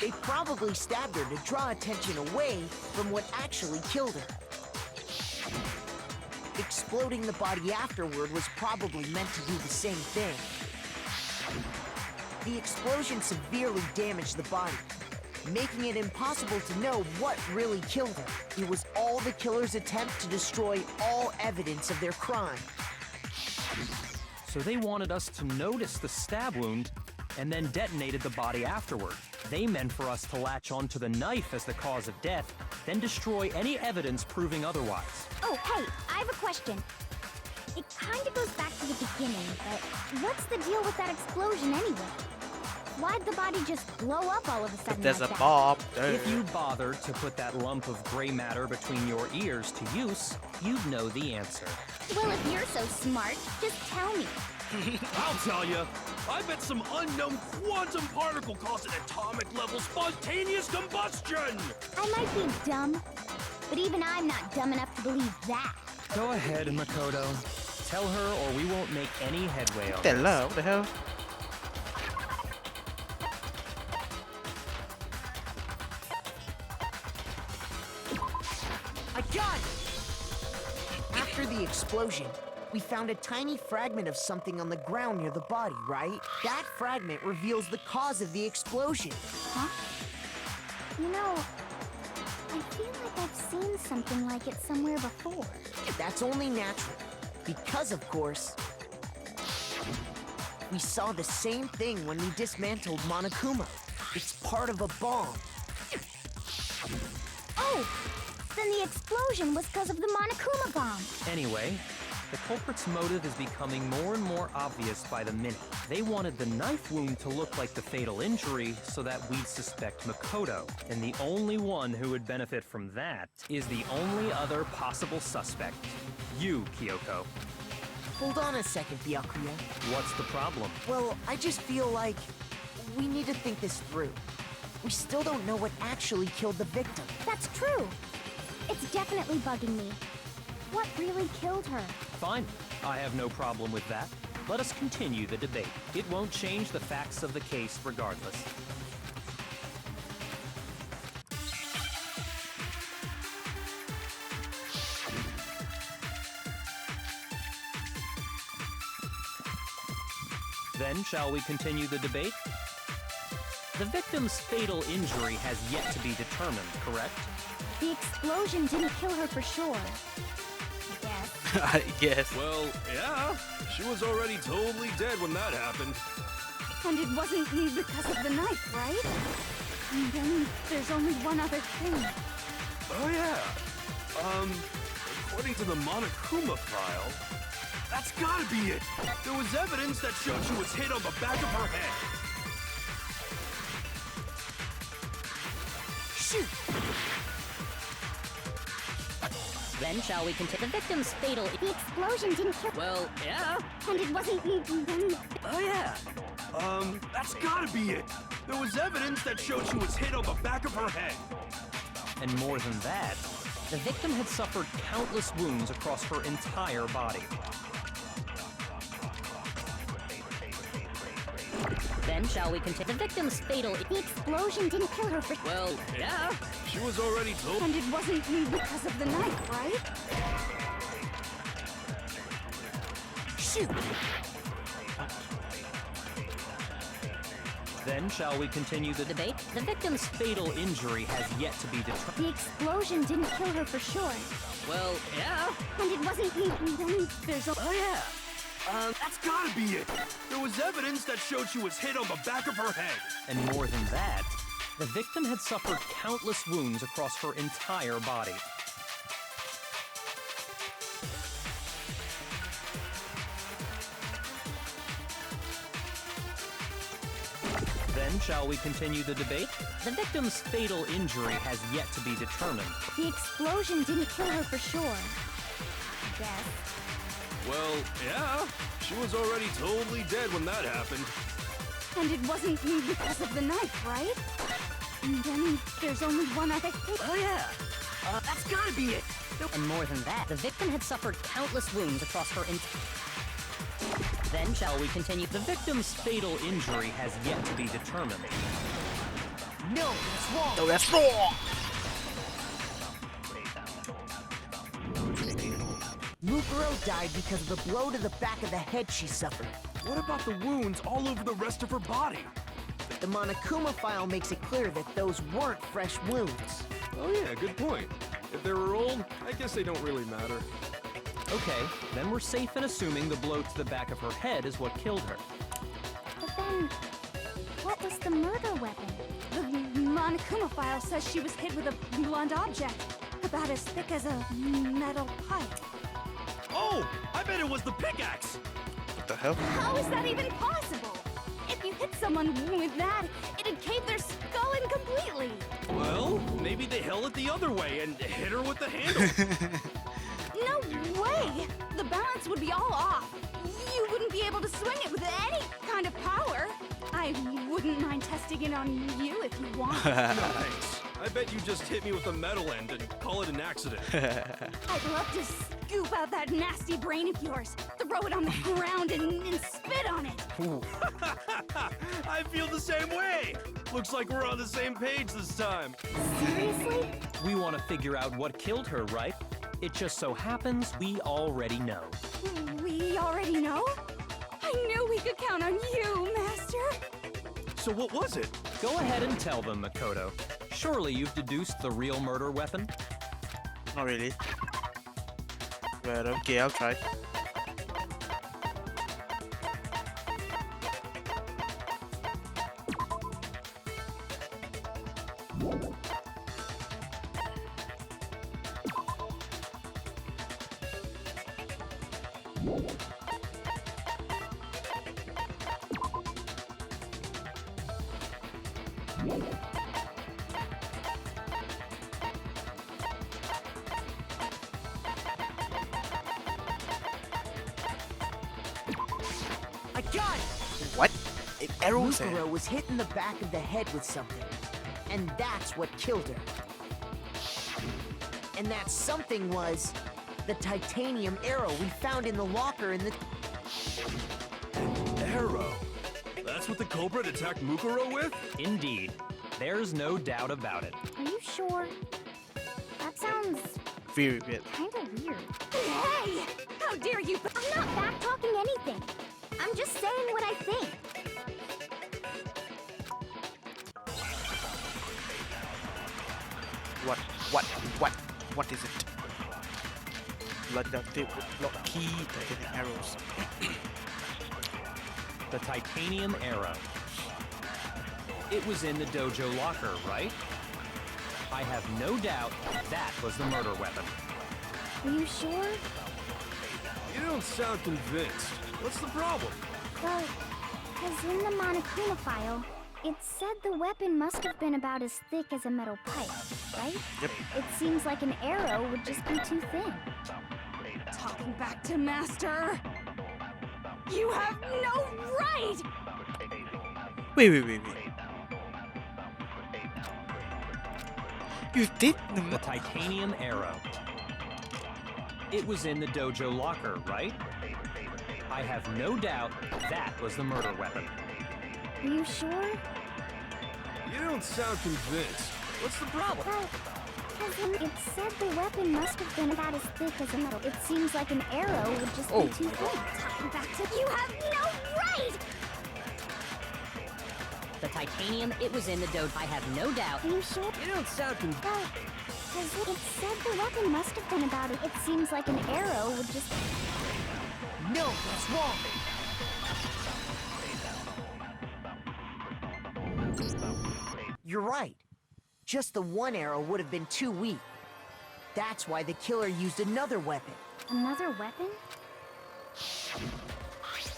They probably stabbed her to draw attention away from what actually killed her. Exploding the body afterward was probably meant to do the same thing. The explosion severely damaged the body, making it impossible to know what really killed her. It was all the killer's attempt to destroy all evidence of their crime. so they wanted us to notice the stab wound and then detonated the body afterward. They meant for us to latch onto the knife as the cause of death, then destroy any evidence proving otherwise. Oh, hey, I have a question. It kind of goes back to the beginning, but what's the deal with that explosion anyway? Why'd the body just blow up all of a sudden There's like a that? bomb. If you bothered to put that lump of gray matter between your ears to use, you'd know the answer. Well, if you're so smart, just tell me. I'll tell you. I bet some unknown quantum particle caused an atomic-level spontaneous combustion! I might be dumb, but even I'm not dumb enough to believe that. Go ahead, Makoto. Tell her or we won't make any headway on the this. hell? What the hell? I got it! After the explosion, we found a tiny fragment of something on the ground near the body, right? That fragment reveals the cause of the explosion. Huh? You know, I feel like I've seen something like it somewhere before. That's only natural. Because, of course, we saw the same thing when we dismantled Monokuma. It's part of a bomb. Oh! Then the explosion was because of the Monokuma bomb. Anyway, the culprit's motive is becoming more and more obvious by the minute. They wanted the knife wound to look like the fatal injury so that we'd suspect Makoto. And the only one who would benefit from that is the only other possible suspect. You, Kyoko. Hold on a second, Byakuya. What's the problem? Well, I just feel like we need to think this through. We still don't know what actually killed the victim. That's true. It's definitely bugging me. What really killed her? Fine. I have no problem with that. Let us continue the debate. It won't change the facts of the case regardless. Then, shall we continue the debate? The victim's fatal injury has yet to be determined, correct? The explosion didn't kill her for sure. I guess. I guess. Well, yeah. She was already totally dead when that happened. And it wasn't because of the knife, right? And then there's only one other thing. Oh, yeah. According to the Monokuma file, that's gotta be it. There was evidence that showed she was hit on the back of her head. Shoot! Then shall we continue? The victim's fatal... The explosion didn't kill. Well, yeah. And it wasn't then. Oh, yeah. That's gotta be it. There was evidence that showed she was hit on the back of her head. And more than that, the victim had suffered countless wounds across her entire body. Then shall we continue? The victim's fatal... The explosion didn't kill her for. Well, yeah. She was already told... And it wasn't because of the knife, right? Shoot! Then shall we continue the Debate? The victim's fatal injury has yet to be determined. The explosion didn't kill her for sure. Well, yeah. And it wasn't then there's a. Oh, yeah. That's gotta be it. There was evidence that showed she was hit on the back of her head. And more than that, the victim had suffered countless wounds across her entire body. Then shall we continue the debate? The victim's fatal injury has yet to be determined. The explosion didn't kill her for sure. I guess. Well, yeah. She was already totally dead when that happened. And it wasn't because of the knife, right? And then there's only one other thing. Oh, yeah. That's gotta be it. And more than that, the victim had suffered countless wounds across her Then shall we continue? The victim's fatal injury has yet to be determined. No, that's wrong! No, that's wrong! Mukuro died because of the blow to the back of the head she suffered. What about the wounds all over the rest of her body? The Monokuma file makes it clear that those weren't fresh wounds. Oh yeah, good point. If they were old, I guess they don't really matter. Okay, then we're safe in assuming the blow to the back of her head is what killed her. But then, what was the murder weapon? The Monokuma file says she was hit with a blunt object, about as thick as a metal pipe. Oh, I bet it was the pickaxe! What the hell? How is that even possible? If you hit someone with that, it'd cave their skull in completely. Well, maybe they held it the other way and hit her with the handle. No way! The balance would be all off. You wouldn't be able to swing it with any kind of power. I wouldn't mind testing it on you if you want. Thanks. I bet you just hit me with a metal end and call it an accident. I'd love to scoop out that nasty brain of yours, throw it on the ground and spit on it. I feel the same way. Looks like we're on the same page this time. Seriously? We want to figure out what killed her, right? It just so happens we already know. We already know? I knew we could count on you, Master. So what was it? Go ahead and tell them, Makoto. Surely you've deduced the real murder weapon? Not really. But okay, I'll try. I got it! What? An arrow said. Mukuro was hit in the back of the head with something, and that's what killed her. And that something was the titanium arrow we found in the locker in the... Arrow. That's what the culprit attacked Mukuro with? Indeed. There's no doubt about it. Are you sure? That sounds Very weird. kinda weird. Hey! How dare you! I'm not back-talking anything. I'm just saying what I think. What is it? Blood duct tape with block key, titanium arrows. The titanium arrow. It was in the dojo locker, right? I have no doubt that was the murder weapon. Are you sure? You don't sound convinced. What's the problem? Well, because in the Monokuma file, it said the weapon must have been about as thick as a metal pipe, right? Yep. It seems like an arrow would just be too thin. Talking back to Master! You have no right! Wait. You did The titanium arrow. It was in the dojo locker, right? I have no doubt that was the murder weapon. Are you sure? You don't sound convinced. What's the problem? Well, because it said the weapon must have been about as thick as a metal. It seems like an arrow would just Oh be too my thin. Talking back to you have no right! The titanium, it was in the dojo. I have no doubt. Are you sure? You don't sound convinced. Well, because it said the weapon must have been about it. It seems like an arrow would just... No, that's wrong! You're right. Just the one arrow would have been too weak. That's why the killer used another weapon. Another weapon?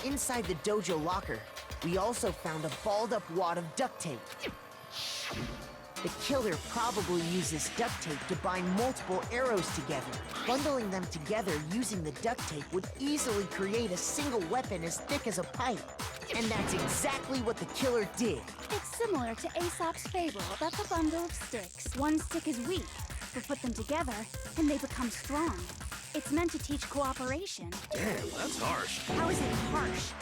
Inside the dojo locker, we also found a balled-up wad of duct tape. The killer probably used this duct tape to bind multiple arrows together. Bundling them together using the duct tape would easily create a single weapon as thick as a pipe. And that's exactly what the killer did. It's similar to Aesop's fable about the bundle of sticks. One stick is weak, but put them together, and they become strong. It's meant to teach cooperation. Damn, that's harsh. How is it harsh?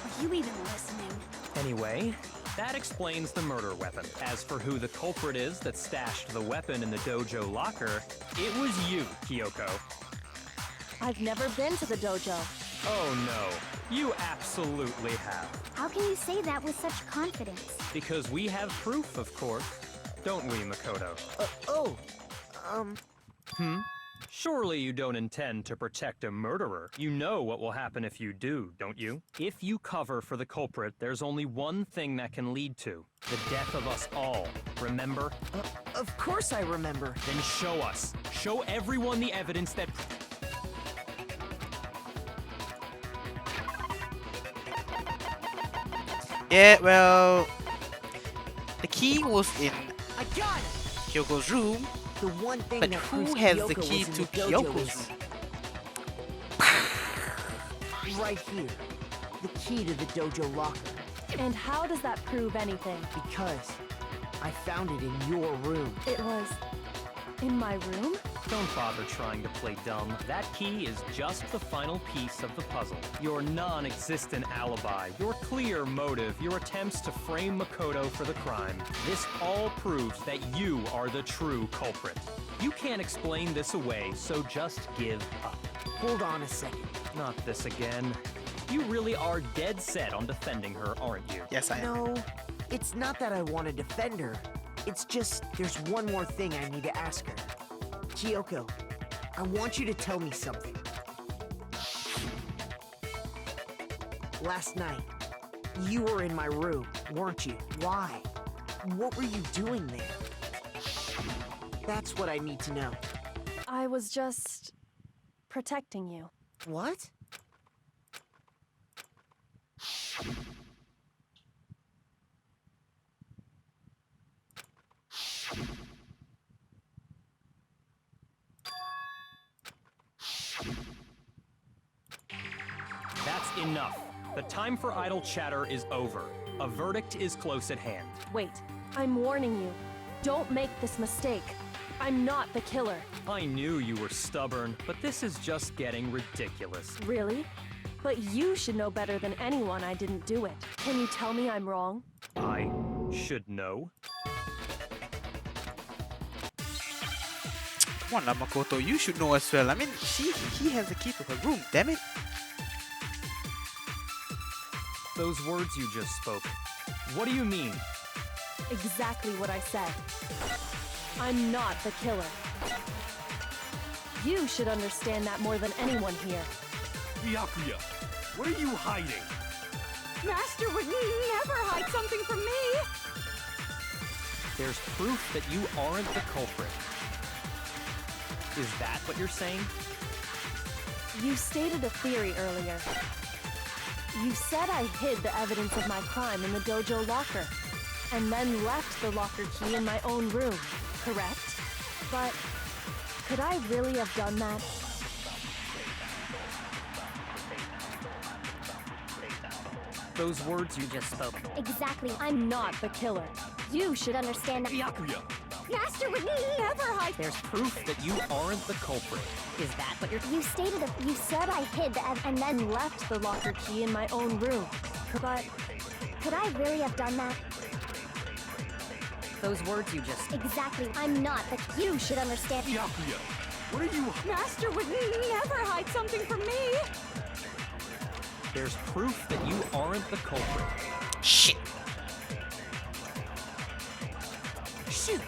Are you even listening? Anyway, that explains the murder weapon. As for who the culprit is that stashed the weapon in the dojo locker, it was you, Kyoko. I've never been to the dojo. Oh no, you absolutely have. How can you say that with such confidence? Because we have proof, of course. Don't we, Makoto? Oh, Hmm? Surely you don't intend to protect a murderer. You know what will happen if you do, don't you? If you cover for the culprit, there's only one thing that can lead to the death of us all. Remember? Of course I remember. Then show us. Show everyone the evidence that... Yeah, well, the key was in I got it! Kyoko's room, The one thing but that who proves has the Kyoko key was in to the dojo Kyoko's is room? right here. The key to the dojo locker. And how does that prove anything? Because I found it in your room. It was in my room? Don't bother trying to play dumb. That key is just the final piece of the puzzle. Your non-existent alibi, your clear motive, your attempts to frame Makoto for the crime. This all proves that you are the true culprit. You can't explain this away, so just give up. Hold on a second. Not this again. You really are dead set on defending her, aren't you? Yes, I am. No, it's not that I want to defend her. It's just there's one more thing I need to ask her. Kyoko, I want you to tell me something. Last night, you were in my room, weren't you? Why? What were you doing there? That's what I need to know. I was just protecting you. What? That's enough. The time for idle chatter is over. A verdict is close at hand. Wait, I'm warning you. Don't make this mistake. I'm not the killer. I knew you were stubborn, but this is just getting ridiculous. Really? But you should know better than anyone I didn't do it. Can you tell me I'm wrong? I should know. Come on, now, Makoto, you should know as well. I mean, he has the key to her room, damn it. Those words you just spoke. What do you mean? Exactly what I said. I'm not the killer. You should understand that more than anyone here. Byakuya, what are you hiding? Master would never hide something from me! There's proof that you aren't the culprit. Is that what you're saying? You stated a theory earlier. You said I hid the evidence of my crime in the dojo locker, and then left the locker key in my own room, correct? But could I really have done that? Those words you just spoke. Exactly. I'm not the killer. You should understand that. Byakuya, Master would never hide. There's proof that you aren't the culprit. Is that what you're... You stated that you said I hid the And then left the locker key in my own room. But Could I really have done that? Those words you just... Exactly. I'm not the. You should understand. Byakuya, what are you... Master would never hide something from me! There's proof that you aren't the culprit. Shit. Shoot!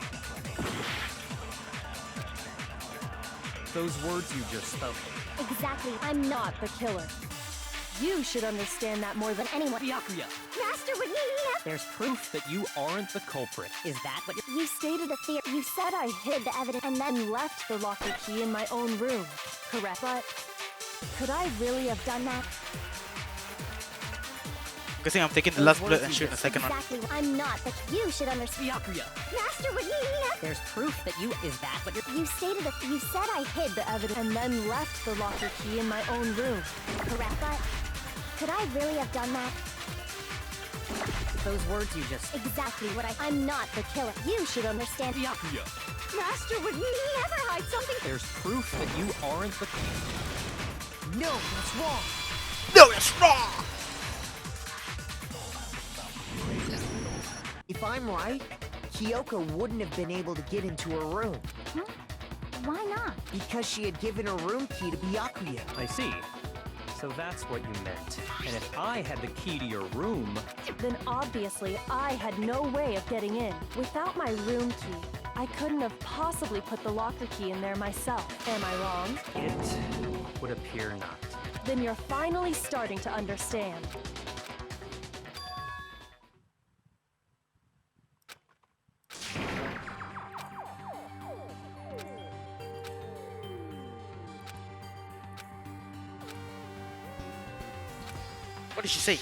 Those words you just spoke. Exactly. I'm not the killer. You should understand that more than anyone. Byakuya, Master would never. there's proof that you aren't the culprit. Is that what you're... You stated a theory. You said I hid the evidence. And then left the locker key in my own room, correct? But could I really have done that? Guessing I'm taking the last bullet and shooting the second one. Exactly. I'm not the. You should understand. Byakuya, Master would never. There's proof that you... Is that what you're... You stated a. You said I hid the Evidence, and then left the locker key in my own room. correct. But could I really have done that? Those words you just... Exactly what I. I'm not the killer. You should understand. Byakuya, Master would never hide something. there's proof that you aren't the culprit. No, that's wrong! No, it's wrong! If I'm right, Kyoko wouldn't have been able to get into her room Why not? because she had given her room key to Byakuya. I see. So that's what you meant. And if I had the key to your room, Then obviously I had no way of getting in. Without my room key, I couldn't have possibly put the locker key in there myself. Am I wrong? It would appear not. Then you're finally starting to understand. What did she say?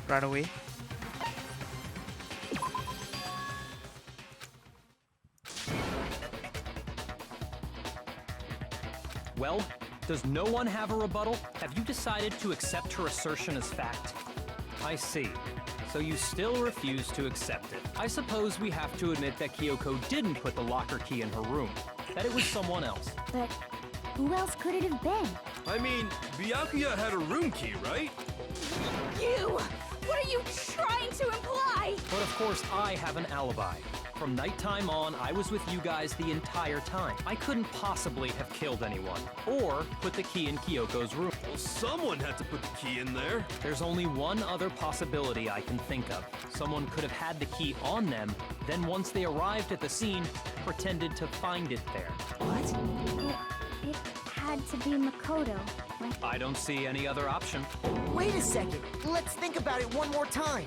Run away. Well, does no one have a rebuttal? Have you decided to accept her assertion as fact? I see. So you still refuse to accept it. I suppose we have to admit that Kyoko didn't put the locker key in her room. That it was someone else. But who else could it have been? I mean, Byakuya had a room key, right? You! What are you trying to imply? But of course, I have an alibi. From nighttime on, I was with you guys the entire time. I couldn't possibly have killed anyone, or put the key in Kyoko's room. Well, someone had to put the key in there. There's only one other possibility I can think of. Someone could have had the key on them, then once they arrived at the scene, pretended to find it there. It had to be Makoto. I don't see any other option. Wait a second. Let's think about it one more time.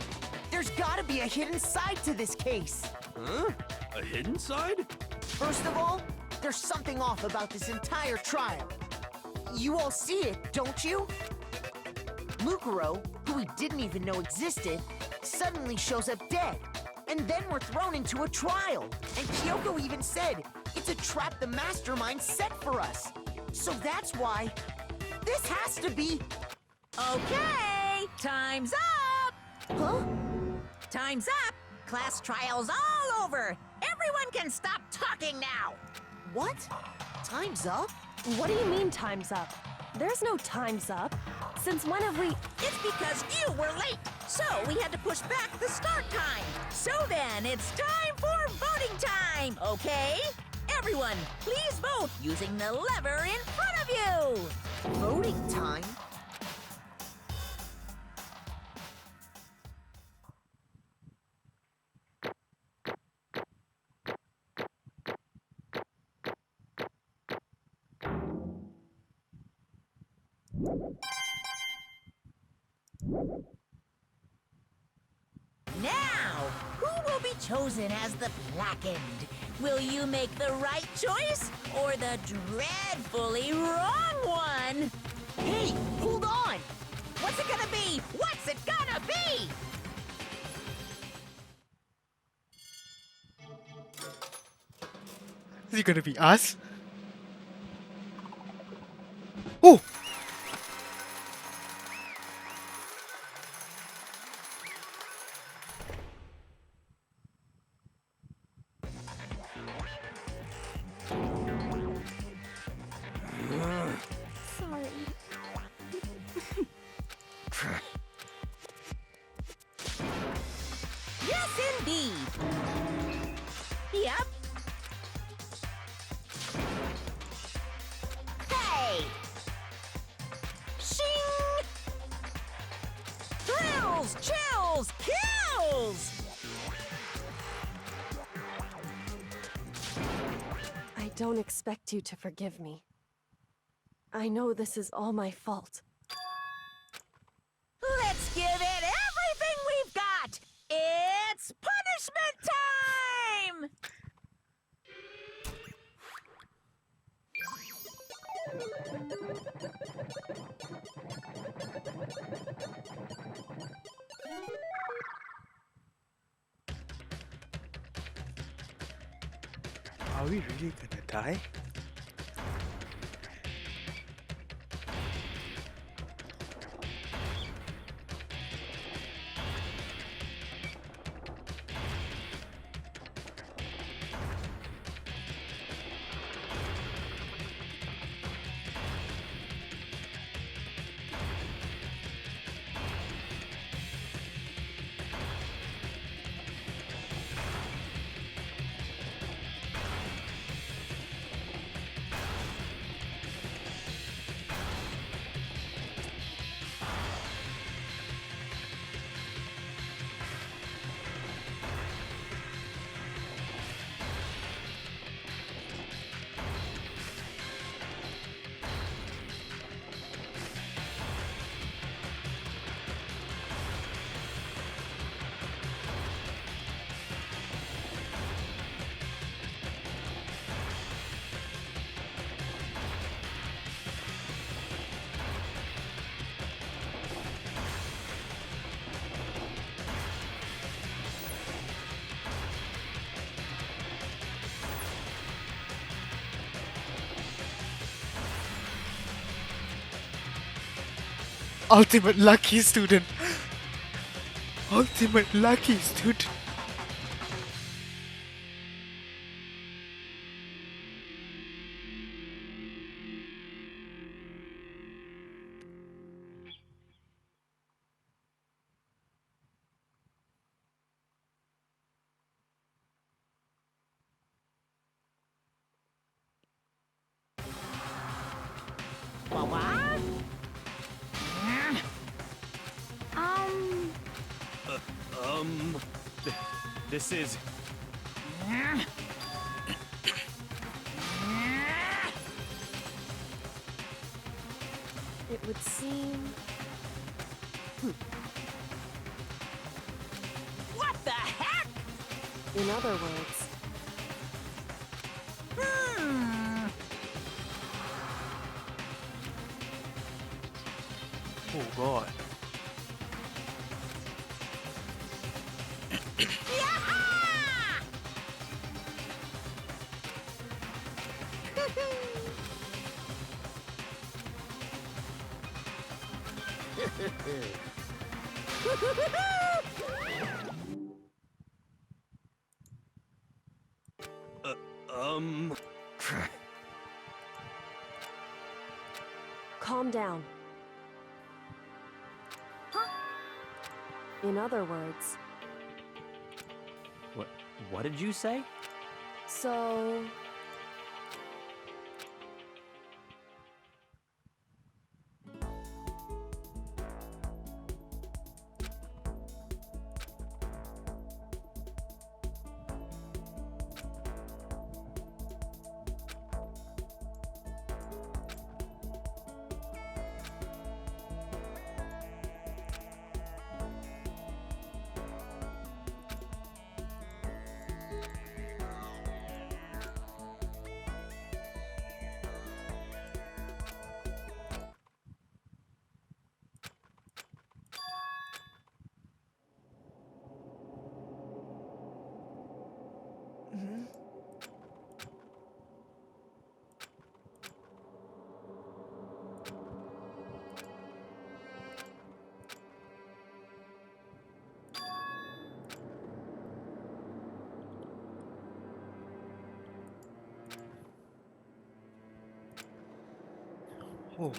There's gotta be a hidden side to this case. Huh? A hidden side? First of all, there's something off about this entire trial. You all see it, don't you? Mukuro, who we didn't even know existed, suddenly shows up dead. And then we're thrown into a trial. And Kyoko even said, it's a trap the mastermind set for us. So that's why this has to be... Okay, time's up! Huh? Time's up! Class trial's all over! Everyone can stop talking now! What? Time's up? What do you mean time's up? There's no time's up. Since when have we... It's because you were late! So we had to push back the start time! So then, it's time for voting time, okay? Everyone, please vote using the lever in front of you! Voting time? Now, who will be chosen as the blackened? Will you make the right choice or the dreadfully wrong one? Hey, hold on! What's it gonna be? What's it gonna be? Is it gonna be us? Oh! Sorry. Yes, indeed. Yep. Hey! Shing! Thrills, chills, kills! I don't expect you to forgive me. I know this is all my fault. Let's give it everything we've got! It's punishment time! Are we really gonna die? Ultimate lucky student. Ultimate lucky student. What? This is. It would seem. What the heck? In other words, Oh god. calm down. In other words, What did you say? so. Oh.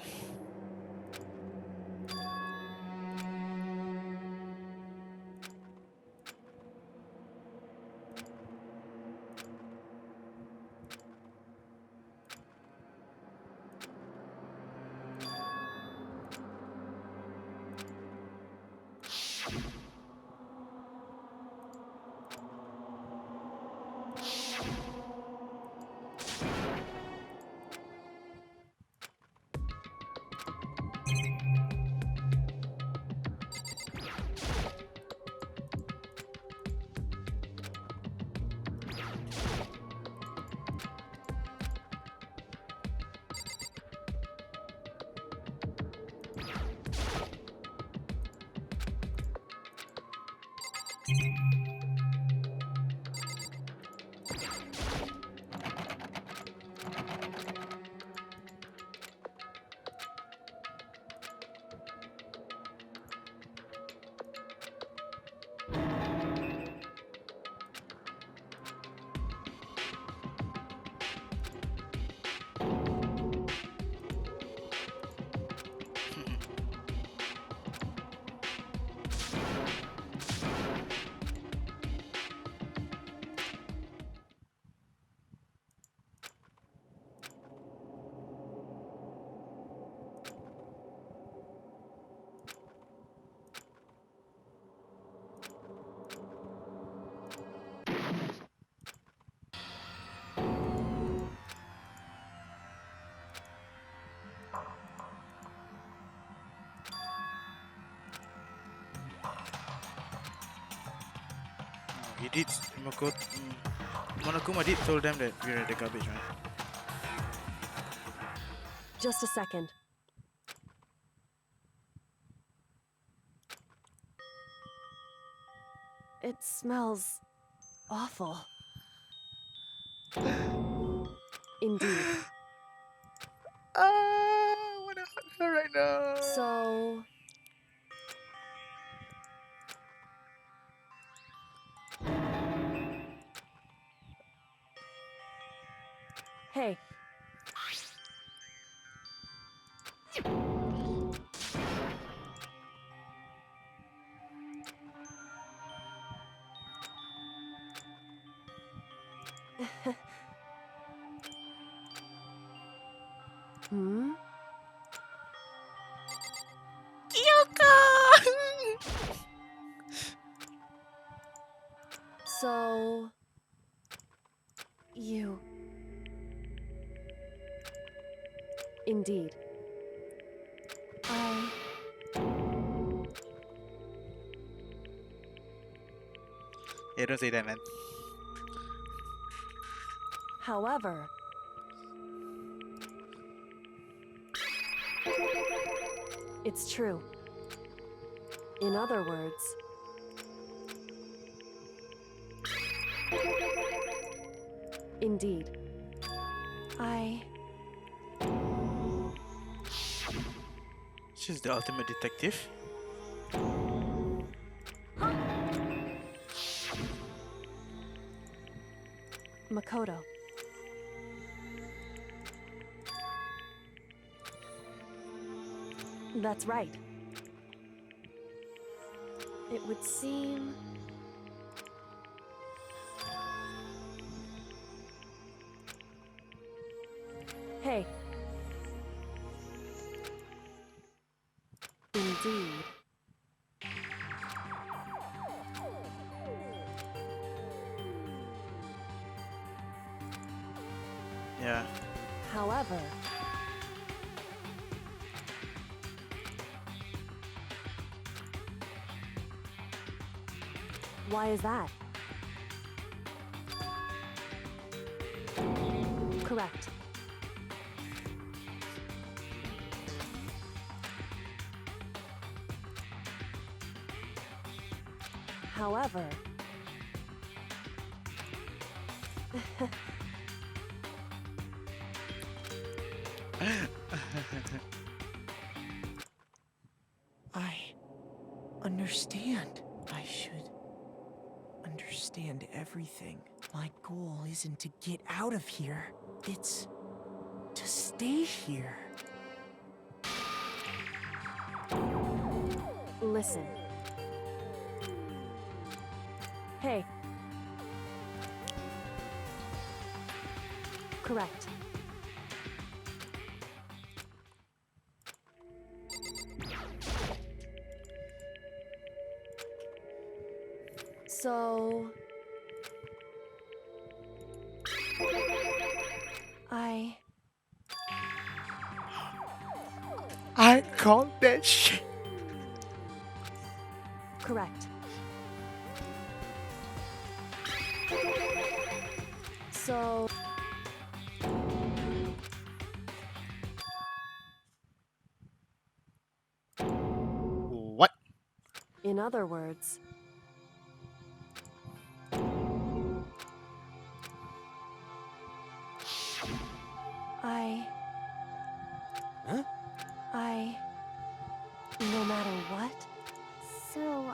He did. Monokuma did told them that we're at the garbage, right? Just a second. It smells awful. Indeed. I wanna hug her right now. So... Hey. Hmm? So... You... Indeed. Yeah, don't say that, man. However... It's true. In other words... Indeed. She's the ultimate detective. Makoto. That's right. It would seem... Hey. Indeed. Yeah. However... Why is that? Correct. However... I understand. I should understand everything. My goal isn't to get out of here. It's to stay here. Listen. Hey. Correct. So... I call that shit. Correct. So... What? In other words... Huh? No matter what, So,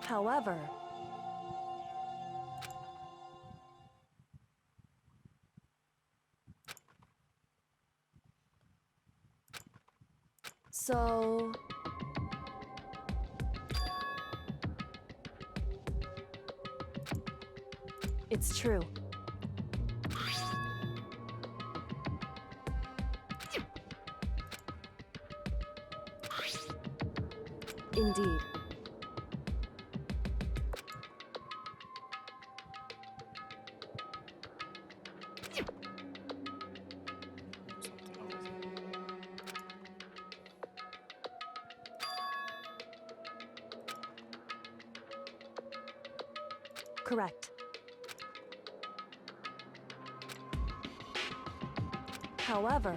However... So... It's true. Indeed. Correct. However,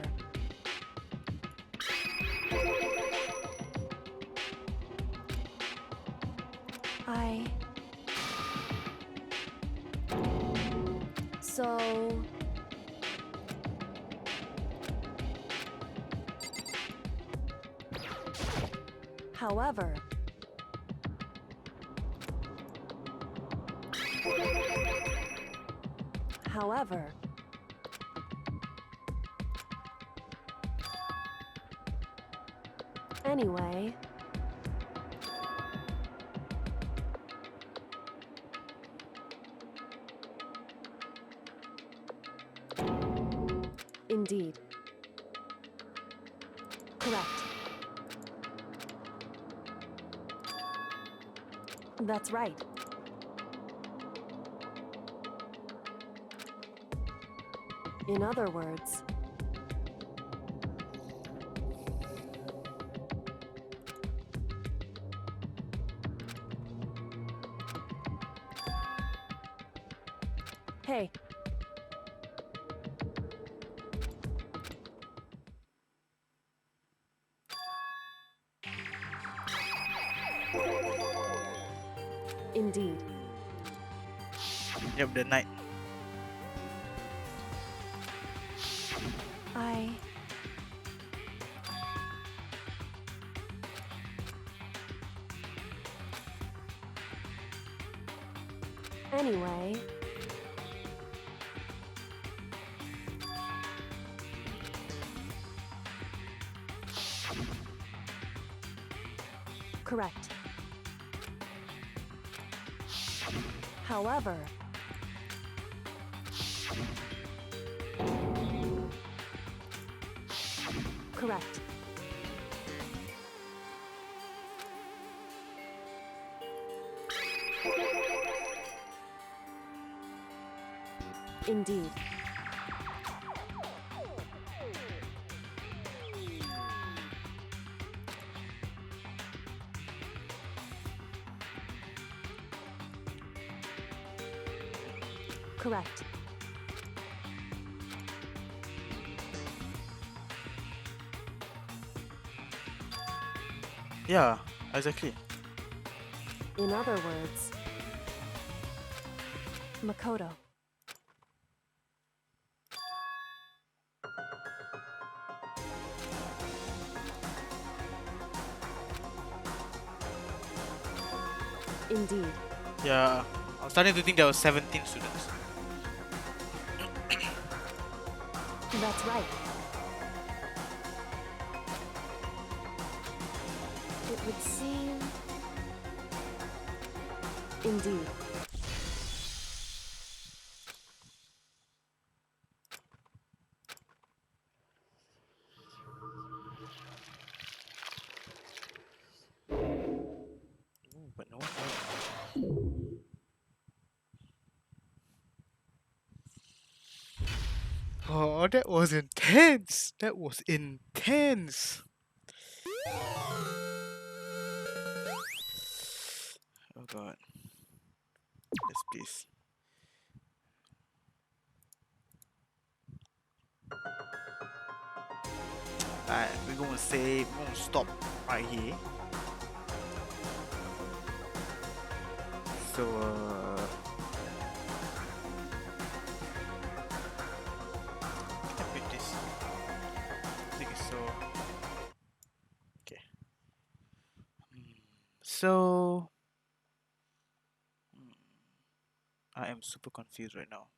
So... However... However... Anyway... Indeed. Correct. That's right. In other words... Hey. Indeed. Yep, the night. Anyway... Correct. However... Correct. Indeed. Correct. Yeah, exactly. In other words... Makoto. Indeed. Yeah, I was starting to think there was 17 students. That's right. It would seem... Indeed. Ooh, but no one else. Oh, that was intense. That was intense. Oh god. Yes, please. Alright, we're gonna stop right here. So, can I pick this? I think it's so. Okay. So, I am super confused right now.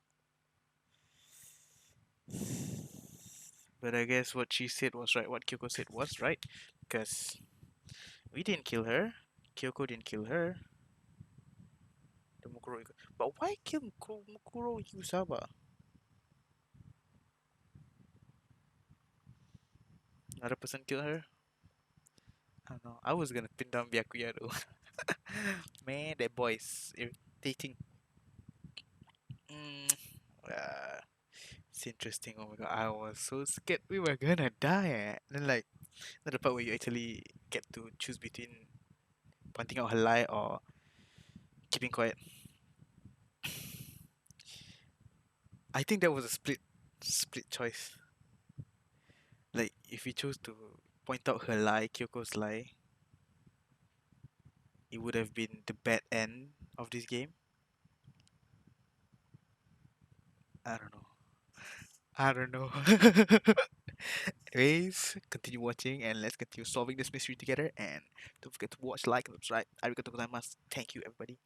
But I guess what she said was right. What Kyoko said was right. Because we didn't kill her. Kyoko didn't kill her. The Mukuro. But why kill Mukuro Yusaba? Another person killed her? I don't know. I was gonna pin down Byakuya though. Man, that boy is irritating. Mm, uh, it's interesting. Oh my god, I was so scared we were gonna die. Then like, the part where you actually get to choose between pointing out her lie or keeping quiet. I think that was a split choice. Like if we chose to point out her lie, Kyoko's lie, it would have been the bad end of this game. I don't know. I don't know. Anyways, continue watching and let's continue solving this mystery together. And don't forget to watch, like, and subscribe. Arigatou gozaimasu. Thank you, everybody.